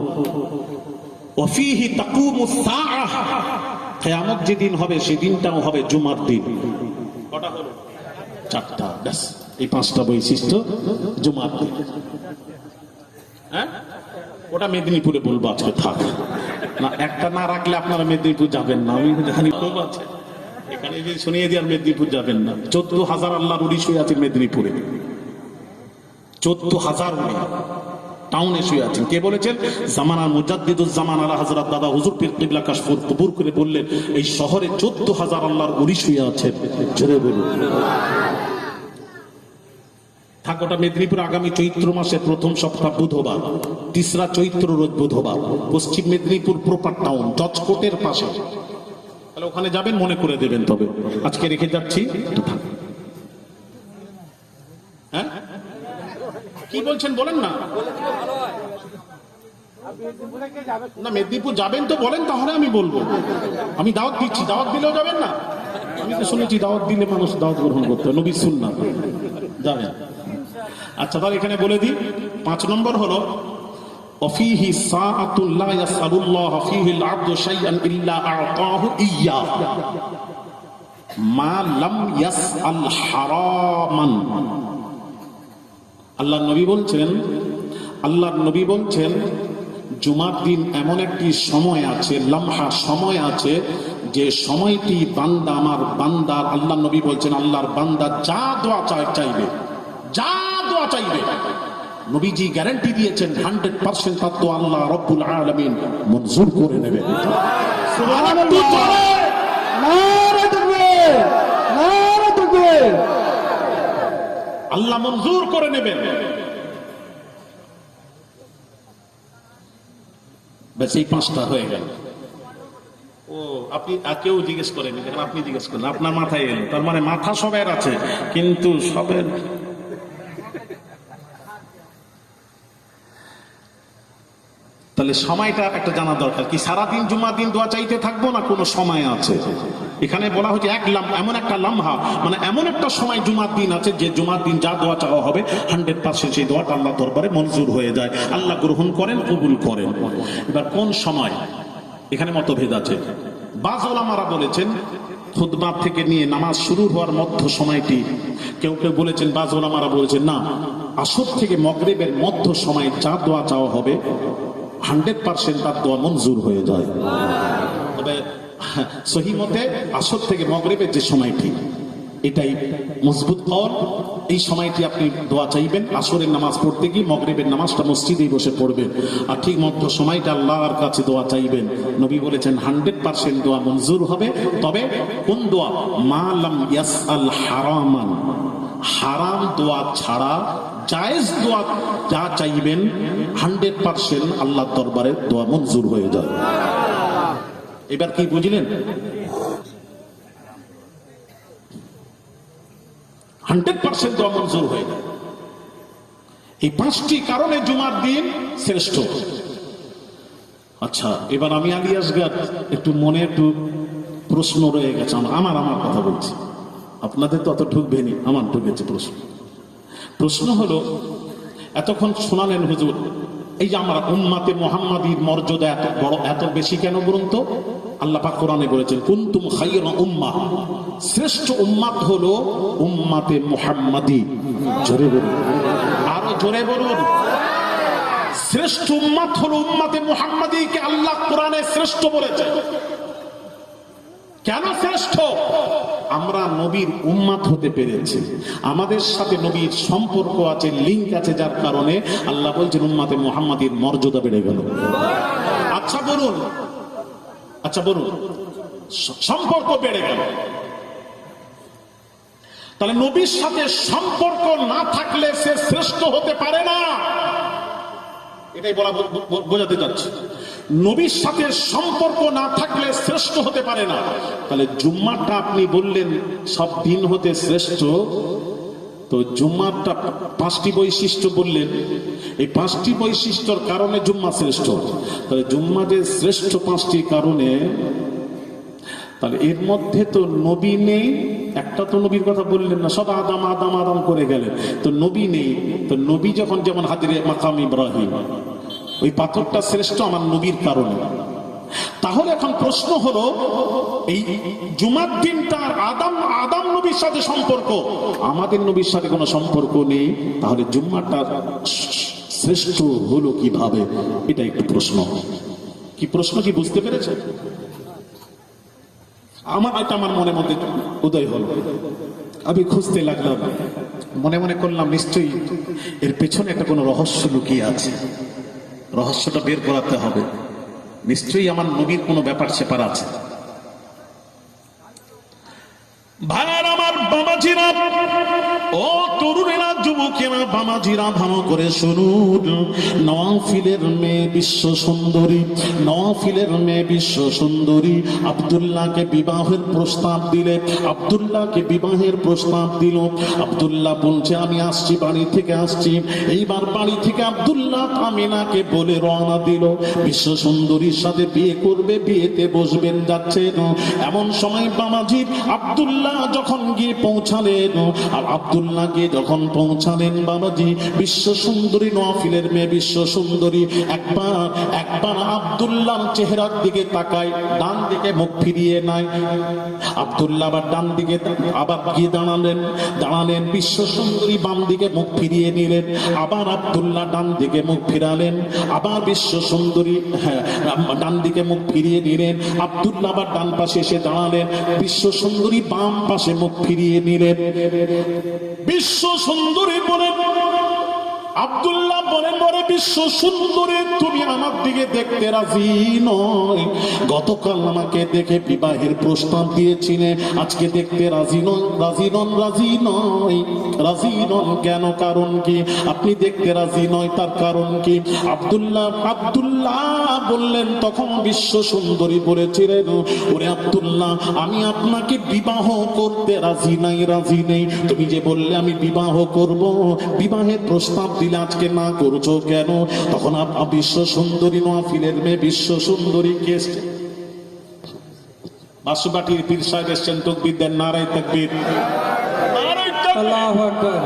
ওয়া ফিহি তাকুমুস সাআহ, কিয়ামত যেদিন হবে সেদিনটাও হবে জুমার দিন। কটা হলো? 4টা। ব্যাস, এই 5টা বৈশিষ্ট্য জুমার দিন। হ্যাঁ, ওটা মেদিনীপুরে বলবো আজকে, থাক না, একটা না রাখলে আপনারা মেদিনীপুর যাবেন না। আমি জানি খুব আছে, এখানে যদি শুনিয়ে দিয়ে আর মেদিনীপুর যাবেন না। 14,000 আল্লাহর ওলি শুয়ে আছে মেদিনীপুরে, 14,000 ওলি টাউনে শুয়ে আছেন। কে বলেছেন? জামানার মুজাদ্দিদুজ জামান আলা হযরত দাদা হুজুর পীর কিবলা কাশফুর কবুর করে বললেন, এই শহরে 14,000 আল্লাহর ওলি শুয়ে আছেন। জোরে বলুন। থাকোটা মেদিনীপুর আগামী চৈত্র মাসের প্রথম সপ্তাহ বুধবার, 3রা চৈত্র রোজ বুধবার, পশ্চিম মেদিনীপুর প্রপার টাউন, জজ কোর্টের পাশে। তাহলে ওখানে যাবেন, মনে করে দেবেন। তবে আজকে রেখে যাচ্ছি। হ্যাঁ, কি বলছেন বলেন না। না, মেদিনীপুর যাবেন তো বলেন, তাহলে আমি বলবো। আমি দাওয়াত দিচ্ছি, দাওয়াত দিলেও যাবেন না? আমি তো শুনেছি দাওয়াত দিলে মানুষ দাওয়াত গ্রহণ করতে হয়, নবীর সুন্নাহ। যাবেন। আচ্ছা, তাহলে এখানে বলে দিই। 5 নম্বর হলো, ওয়াফিহি সাআতুল লা ইয়াসআলুল্লাহ ফিহিল আবদু শাইআন ইল্লা আ'তাহু ইয়্যা মা লাম ইয়াসআল হারামান। আল্লাহর নবী বলছেন, জুমার দিন এমন একটি সময় আছে, লম্হা সময় আছে, যে সময়টি বান্দা, আমার বান্দার, আল্লাহর নবী বলছেন, আল্লাহর বান্দা যা দোয়া চাইবে, যা দোয়া চাইবে, নবীজি গ্যারান্টি দিয়েছেন 100% তার দোয়া আল্লাহ রব্বুল আলামিন মঞ্জুর করে নেবেন। সুবহানাল্লাহ, নারে তাকবীর, নারে তাকবীর। আল্লাহ মঞ্জুর করে নেবেন। ব্যাস, এই 5টা হয়ে গেল। ও, আপনি কেউ জিজ্ঞেস করেন, আপনি জিজ্ঞেস করেন, আপনার মাথায় এলো। তার মানে মাথা সবের আছে, কিন্তু সবের তাহলে সময়টা একটা জানা দরকার। কি সারাদিন জুমার দিন দোয়া চাইতে থাকবো, না কোনো সময় আছে? এখানে বলা হচ্ছে এমন একটা লামহা, মানে এমন একটা সময় জুমার দিন আছে, যে জুমার দিন যা দোয়া চাওয়া হবে 100% সেই দোয়াটা আল্লাহ দরবারে মঞ্জুর হয়ে যায়, আল্লাহ গ্রহণ করেন, কবুল করেন। এবার কোন সময়, এখানে মতভেদ আছে। বায উলামারা বলেছেন খুতবা থেকে নিয়ে নামাজ শুরু হওয়ার মধ্য সময়টি। কেউ কেউ বলেছেন, বায উলামারা বলেছেন, না, আসর থেকে মাগরিবের মধ্য সময় যা দোয়া চাওয়া হবে 100% তার দোয়া মঞ্জুর হয়ে যায়। তবে সহি মতে আসর থেকে মাগরিবের যে সময়টি, এটাই মজবুত কওল। এই সময়টি আপনি দোয়া চাইবেন, আসরের নামাজ পড়তে গিয়ে মাগরিবের নামাজটা মসজিদেই বসে পড়বেন, আর ঠিক মধ্য সময়টা আল্লাহর কাছে দোয়া চাইবেন। নবী বলেছেন 100% দোয়া মঞ্জুর হবে। তবে কোন দোয়া? মা লাম ইয়াসআল হারামান, হারাম দোয়া ছাড়া জায়েজ দোয়া যা চাইবেন 100% আল্লাহর দরবারে দোয়া মঞ্জুর হয়ে যায়। এবার কি বুঝলেন? 100% দোয়া মঞ্জুর হয়ে যায়। এই 5টি কারণে জুমার দিন শ্রেষ্ঠ। আচ্ছা, এবার আমি আলী আসগার একটু মনে একটু প্রশ্ন রয়ে গেছে আমার কথা বলছি, আপনাদের তো অত ঢুকবেনি, আমার ঢুকেছে প্রশ্ন হলো, এতক্ষণ শোনালেন হুজুর, এই যে আমরা উম্মাতে মুহাম্মাদীর মর্যাদা এত বড়, এত বেশি কেন বলুন তো? আল্লাহ পাক কোরআনে বলেছেন, কুনতুম খায়রা উম্মাহ, শ্রেষ্ঠ উম্মাত হলো উম্মাতে মুহাম্মাদী। জোরে বলুন, আরো জোরে বলুন। শ্রেষ্ঠ উম্মাত হলো উম্মাতে মুহাম্মাদীকে আল্লাহ কোরআনে শ্রেষ্ঠ বলেছেন। কেন শ্রেষ্ঠ? আমরা নবীর উম্মাত হতে পেরেছি, আমাদের সাথে নবীর সম্পর্ক আছে, লিঙ্ক আছে, যার কারণে আল্লাহ বলছেন উম্মাতে মুহাম্মাদীর মর্যাদা বেড়ে গেল। আচ্ছা বলুন, সম্পর্ক বেড়ে গেল, তাহলে নবীর সাথে সম্পর্ক না থাকলে সে শ্রেষ্ঠ হতে পারে না, এটাই বোঝাতে চাচ্ছি। নবীর সাথে সম্পর্ক না থাকলে শ্রেষ্ঠ হতে পারে না। তাহলে জুম্মাটা আপনি বললেন সব দিন হতে শ্রেষ্ঠ, তো জুম্মাটা 5টি বৈশিষ্ট্য বললেন, এই 5টি বৈশিষ্ট্যর কারণে জুম্মা শ্রেষ্ঠ। তাহলে জুম্মা যে শ্রেষ্ঠ 5টি কারণে, তাহলে এর মধ্যে তো নবী নেই, একটা তো নবীর কথা বললেন না, সব আদম আদম আদম করে গেলেন, তো নবী নেই। তো নবী যখন যেমন হাদিরে মাকাম ইব্রাহিম, ওই পাথরটা শ্রেষ্ঠ আমার নবীর কারণে। তাহলে এখন প্রশ্ন হলো, এই জুমার দিনটার আদম নবীর সাথে সম্পর্ক, আমাদের নবীর সাথে কোনো সম্পর্ক নেই, তাহলে জুম্মাটা শ্রেষ্ঠ হলো কিভাবে? এটা একটু প্রশ্ন। কি প্রশ্ন, কি বুঝতে পেরেছেন? আমার মনের মধ্যে উদয় হলো, আমি খুঁজতে লাগলাম, মনে মনে করলাম নিশ্চয়ই এর পেছনে একটা কোনো রহস্য লুকিয়ে আছে, রহস্যটা বের করাতে হবে, নিশ্চয়ই আমার নবীর কোনো ব্যাপার স্যাপার আছে। ভাইয়ার আমার, বাবাজিরা, ও তরুণেরা, যুবকেরা, বাবাজিরা, ভালো করে শুনুন। নওয়াফিলের মেয়ে বিশ্ব সুন্দরী, নওয়াফিলের মেয়ে বিশ্ব সুন্দরী আব্দুল্লাহকে বিবাহের প্রস্তাব দিলে, আব্দুল্লাহকে বিবাহের প্রস্তাব দিল। আব্দুল্লাহ বলছে আমি আসছি, বাড়ি থেকে আসছি। এইবার বাড়ি থেকে আব্দুল্লাহ আমিনাকে বলে রওনা দিল, বিশ্ব সুন্দরীর সাথে বিয়ে করবে, বিয়েতে বসবেন, যাচ্ছেন। এমন সময় বাবাজি আব্দুল্লাহ যখন গিয়ে পৌঁছালেন, আর আব্দুল্লাহ গিয়ে যখন পৌঁছালেন, বাবাজি বিশ্ব সুন্দরী, নওয়াফিলের মেয়ে বিশ্ব সুন্দরী একবার আব্দুল্লাহর চেহারার দিকে তাকায়, ডান দিকে মুখ ফিরিয়ে নাই। আব্দুল্লাহ আবার ডান দিকে আবার গিয়ে দাঁড়ালেন, বিশ্ব সুন্দরী বাম দিকে মুখ ফিরিয়ে নিলেন, আবার আব্দুল্লাহ ডান দিকে মুখ ফিরালেন, আবার বিশ্ব সুন্দরী ডান দিকে মুখ ফিরিয়ে নিলেন, আব্দুল্লাহ আবার ডান পাশে এসে দাঁড়ালেন, বিশ্ব সুন্দরী বাম পাশে মুখ ফিরিয়ে নিলেন। বিশ্ব সুন্দরী বলেন, আব্দুল্লাহ বলেন, বলে বিশ্ব সুন্দরী তুমি আমার দিকে দেখতে রাজি নয়, গতকাল আমাকে দেখে বিবাহের প্রস্তাব দিয়েছিলে, আজকে দেখতে রাজি নন, রাজি নন, রাজি নয়, রাজি নন কেন? কারণ কি? আপনি দেখতে রাজি নয়, তার কারণ কি? আব্দুল্লাহ বললেন, তখন বিশ্ব সুন্দরী বলেছিলেন, ওরে আব্দুল্লাহ, আমি আপনাকে বিবাহ করতে রাজি নাই, রাজি নেই। তুমি যে বললে আমি বিবাহ করব, বিবাহের প্রস্তাব দিলে আজকে না করছো কেন? তখন বিশ্ব সুন্দরী, নওয়াফিলের মেয়ে বিশ্ব সুন্দরী কে? বাসুবাটির পীর সাহেব এসছেন, তাকবীর দেন, নারায়ে তাকবীর, নারায়ে তাকবীর, আল্লাহু আকবার।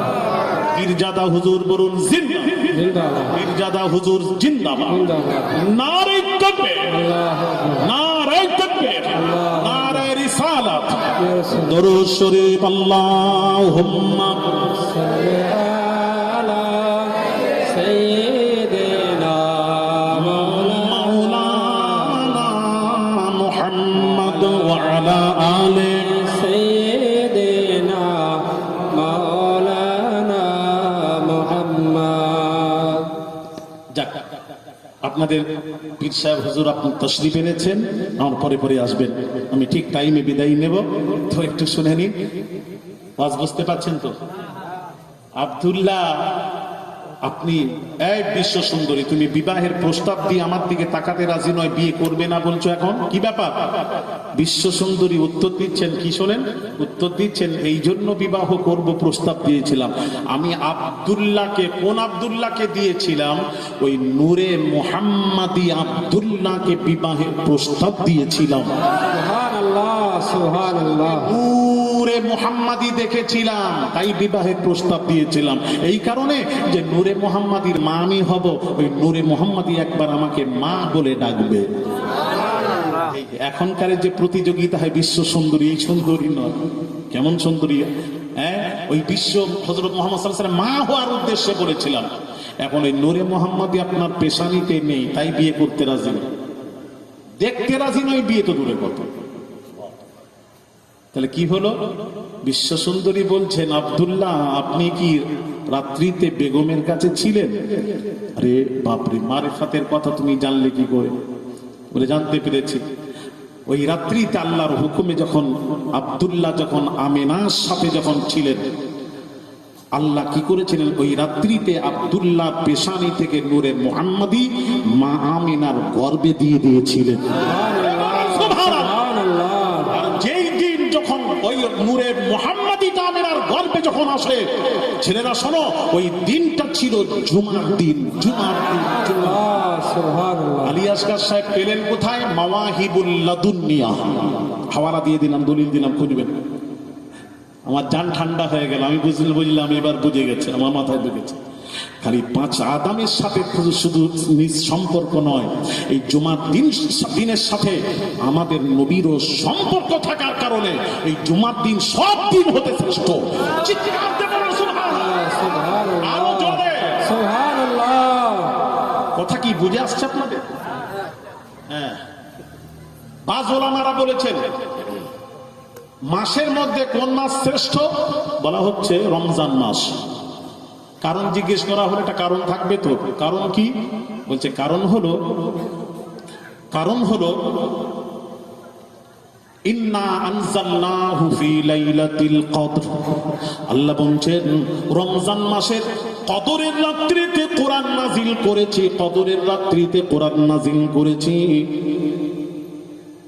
পীরজাদা হুজুর বলুন জিন্দাবাদ, পীরজাদা হুজুর জিন্দাবাদ, নারায়ে তাকবীর, নারায়ে তাকবীর, নারায়ে রিসালাত, দরুদ শরীফ, আল্লাহুম্মা সাল্লি আলা সাইয়্যিদিনা মাওলানা মুহাম্মদ ওয়া আলা আলি সাইয়্যিদিনা মাওলানা মুহাম্মদ। যাক, আপনাদের পীর সাহেব হুজুর আপনি তশরিফ এনেছেন, আমার পরে পরে আসবেন, আমি ঠিক টাইমে বিদায় নেব, তো একটু শুনে নিন। আওয়াজ বুঝতে পাচ্ছেন তো? আব্দুল্লাহ, আপনি এই বিশ্ব সুন্দরী, তুমি বিবাহের প্রস্তাব দিয়ে আমার দিকে তাকাতে রাজি নয়, বিয়ে করবে না বলছো, এখন কি ব্যাপার? বিশ্ব সুন্দরী উত্তর দিচ্ছেন, কি শোনেন, উত্তর দিচ্ছেন, এই জন্য বিবাহ করব প্রস্তাব দিয়েছিলাম আমি আব্দুল্লাহকে। কোন আব্দুল্লাহকে দিয়েছিলাম? ওই নূরে মুহাম্মাদি আব্দুল্লাহকে বিবাহের প্রস্তাব দিয়েছিলাম। সুবহানাল্লাহ, সুবহানাল্লাহ। নূরে মুহাম্মাদি দেখেছিলাম, তাই বিবাহের প্রস্তাব দিয়েছিলাম। এই কারণে যে নূরে মুহাম্মাদির মা আমি হব, ওই নূরে মুহাম্মাদি একবার আমাকে মা বলে ডাকবে। এখনকার যে প্রতিযোগিতা হয় বিশ্ব সুন্দরী, এই সুন্দরী নয়, কেমন সুন্দরী, ওই বিশ্ব হযরত মুহাম্মদ সাল্লাল্লাহু আলাইহি ওয়াসাল্লাম মা হওয়ার উদ্দেশ্যে বলেছিলাম। এখন ওই নূরে মুহাম্মাদি আপনার পেশানিতে নেই, তাই বিয়ে করতে রাজি নয়, দেখতে রাজি নয়, বিয়ে তো দূরে কত। তাহলে কি হলো? বিশ্ব সুন্দরী বলছেন, আব্দুল্লাহ আপনি কি রাত্রিতে বেগমের কাছে ছিলেন? আরে বাপরে, মারিফাতের কথা তুমি জানলে কি করে? বলে জানতে পেরেছি, ওই রাত্রিতে আল্লাহর হুকুমে যখন আব্দুল্লাহ যখন আমেনার সাথে যখন ছিলেন, আল্লাহ কি করেছিলেন? ওই রাত্রিতে আব্দুল্লাহ পেশানি থেকে নূরে মুহাম্মাদি মা আমিনার গর্ভে দিয়ে দিয়েছিলেন। আর যেই দিন যখন ওই নূরে মুহাম্মাদি আমিনার গর্ভে যখন আসে, ছেলেরা শোনো, ওই দিনটা ছিল জুমার দিন। জুমার দিন আলী আসগার সাহেব পেলেন কোথায়? মাওয়াহিবুল লাদুনিয়া। হাওয়ালা দিয়ে দিলাম, দলিল দিলাম, খুঁজবেন। আমার জান ঠান্ডা হয়ে গেল, আমি বুঝলাম, এবার বুঝে গেছে, আমার মাথায় ঢুকেছে। খালি 5 আদামের সাথে শুধু নিজ সম্পর্ক নয়, এই জুমার দিনের সাথে আমাদের নবীরও সম্পর্ক থাকার কারণে এই জুমার দিন সব দিন হতে শ্রেষ্ঠ। চিৎকার দিয়ে বলুন সুবহানাল্লাহ, আরো জোরে সুবহানাল্লাহ। কথা কি বুঝে আসছে আপনাদের? হ্যাঁ, বাজ ওলামারা বলেছেন মাসের মধ্যে কোন মাস শ্রেষ্ঠ? বলা হচ্ছে রমজান মাস। কারণ জিজ্ঞেস করা হলে একটা কারণ থাকবে তো। কারণ কি? বলছে কারণ হলো ইন্না আনজালনাহু ফি লাইলাতিল কদর। আল্লাহ বলেন রমজান মাসের কদরের রাত্রিতে কোরআন নাজিল করেছি। কদরের রাত্রিতে কোরআন নাজিল করেছি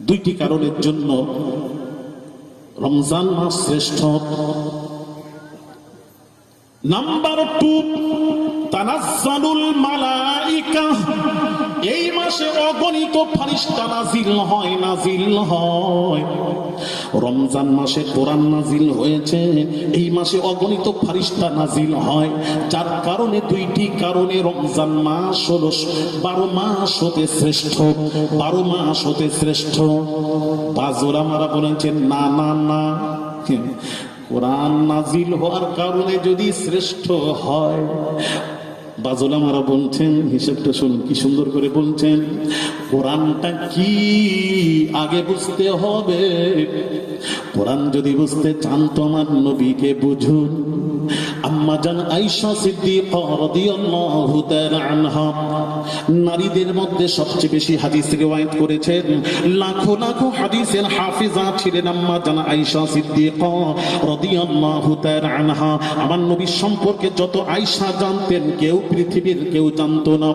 2টি কারণের জন্য রমজান মাস শ্রেষ্ঠ। নাম্বার 2, তানাজ্জালুল মালাইকা। এই মাসে অগণিত ফেরেশতা নাজিল হয়। রমজান মাসে কোরআন নাজিল হয়েছে, এই মাসে অগণিত ফেরেশতা নাজিল হয়, যার কারণে 2টি কারণে রমজান মাস হলো 12 মাস হতে শ্রেষ্ঠ। 12 মাস হতে শ্রেষ্ঠ। বাজুলামারা বলেছেন না না না, কোরআন নাজিল হওয়ার কারণে যদি শ্রেষ্ঠ হয়, বাজুলামারা বলছেন, হিসেবটা শুনুন কি সুন্দর করে বলছেন, কোরআনটা কি আগে বুঝতে হবে। কোরআন যদি বুঝতে চান তোমার নবীকে বুঝুন। আম্মা জান আয়েশা সিদ্দিকা রাদিয়াল্লাহু তাআলা আনহা নারীদের মধ্যে সবচেয়ে বেশি হাদিস রিওয়ায়াত করেছেন। লাখো লাখো হাদিসের হাফিজা ছিলেন আম্মা জান আয়েশা সিদ্দিকা রাদিয়াল্লাহু তাআলা আনহা। আমার নবীর সম্পর্কে যত আয়েশা জানতেন কেউ পৃথিবীর কেউ জানতো না।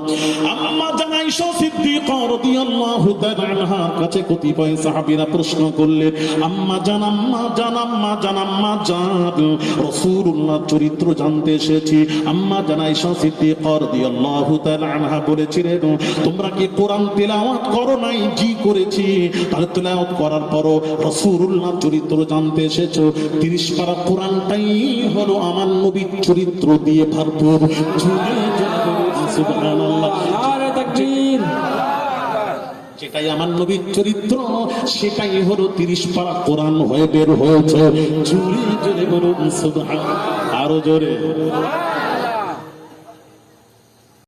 আম্মা জান আয়েশা সিদ্দিকা রাদিয়াল্লাহু তাআলা আনহার কাছে কতিপয় সাহাবীরা প্রশ্ন করলেন, আম্মা জান রাসূলুল্লাহ চরিত্র জানতে এসেছি। আম্মা জান আয়েশা সিদ্দিকা রাদিয়াল্লাহু তাআলা আনহা বলেছিলেন, তোমরা কি কোরআন তেলাওয়াত করো নাই? জি করেছি। তাহলে তেলাওয়াত করার পরও রাসূলুল্লাহ চরিত্র জানতে এসেছো। 30 পারা কোরআনটাই হলো আমার নবীর চরিত্র দিয়ে ভরপুর। সুবহানাল্লাহ, নারে তাকবীর। যেটাই আমার নবীর চরিত্র সেটাই হলো 30 পারা কোরআন হয়ে বের হয়েছে। জোরে জোরে বলুন সুবহানাল্লাহ, আরো জোরে।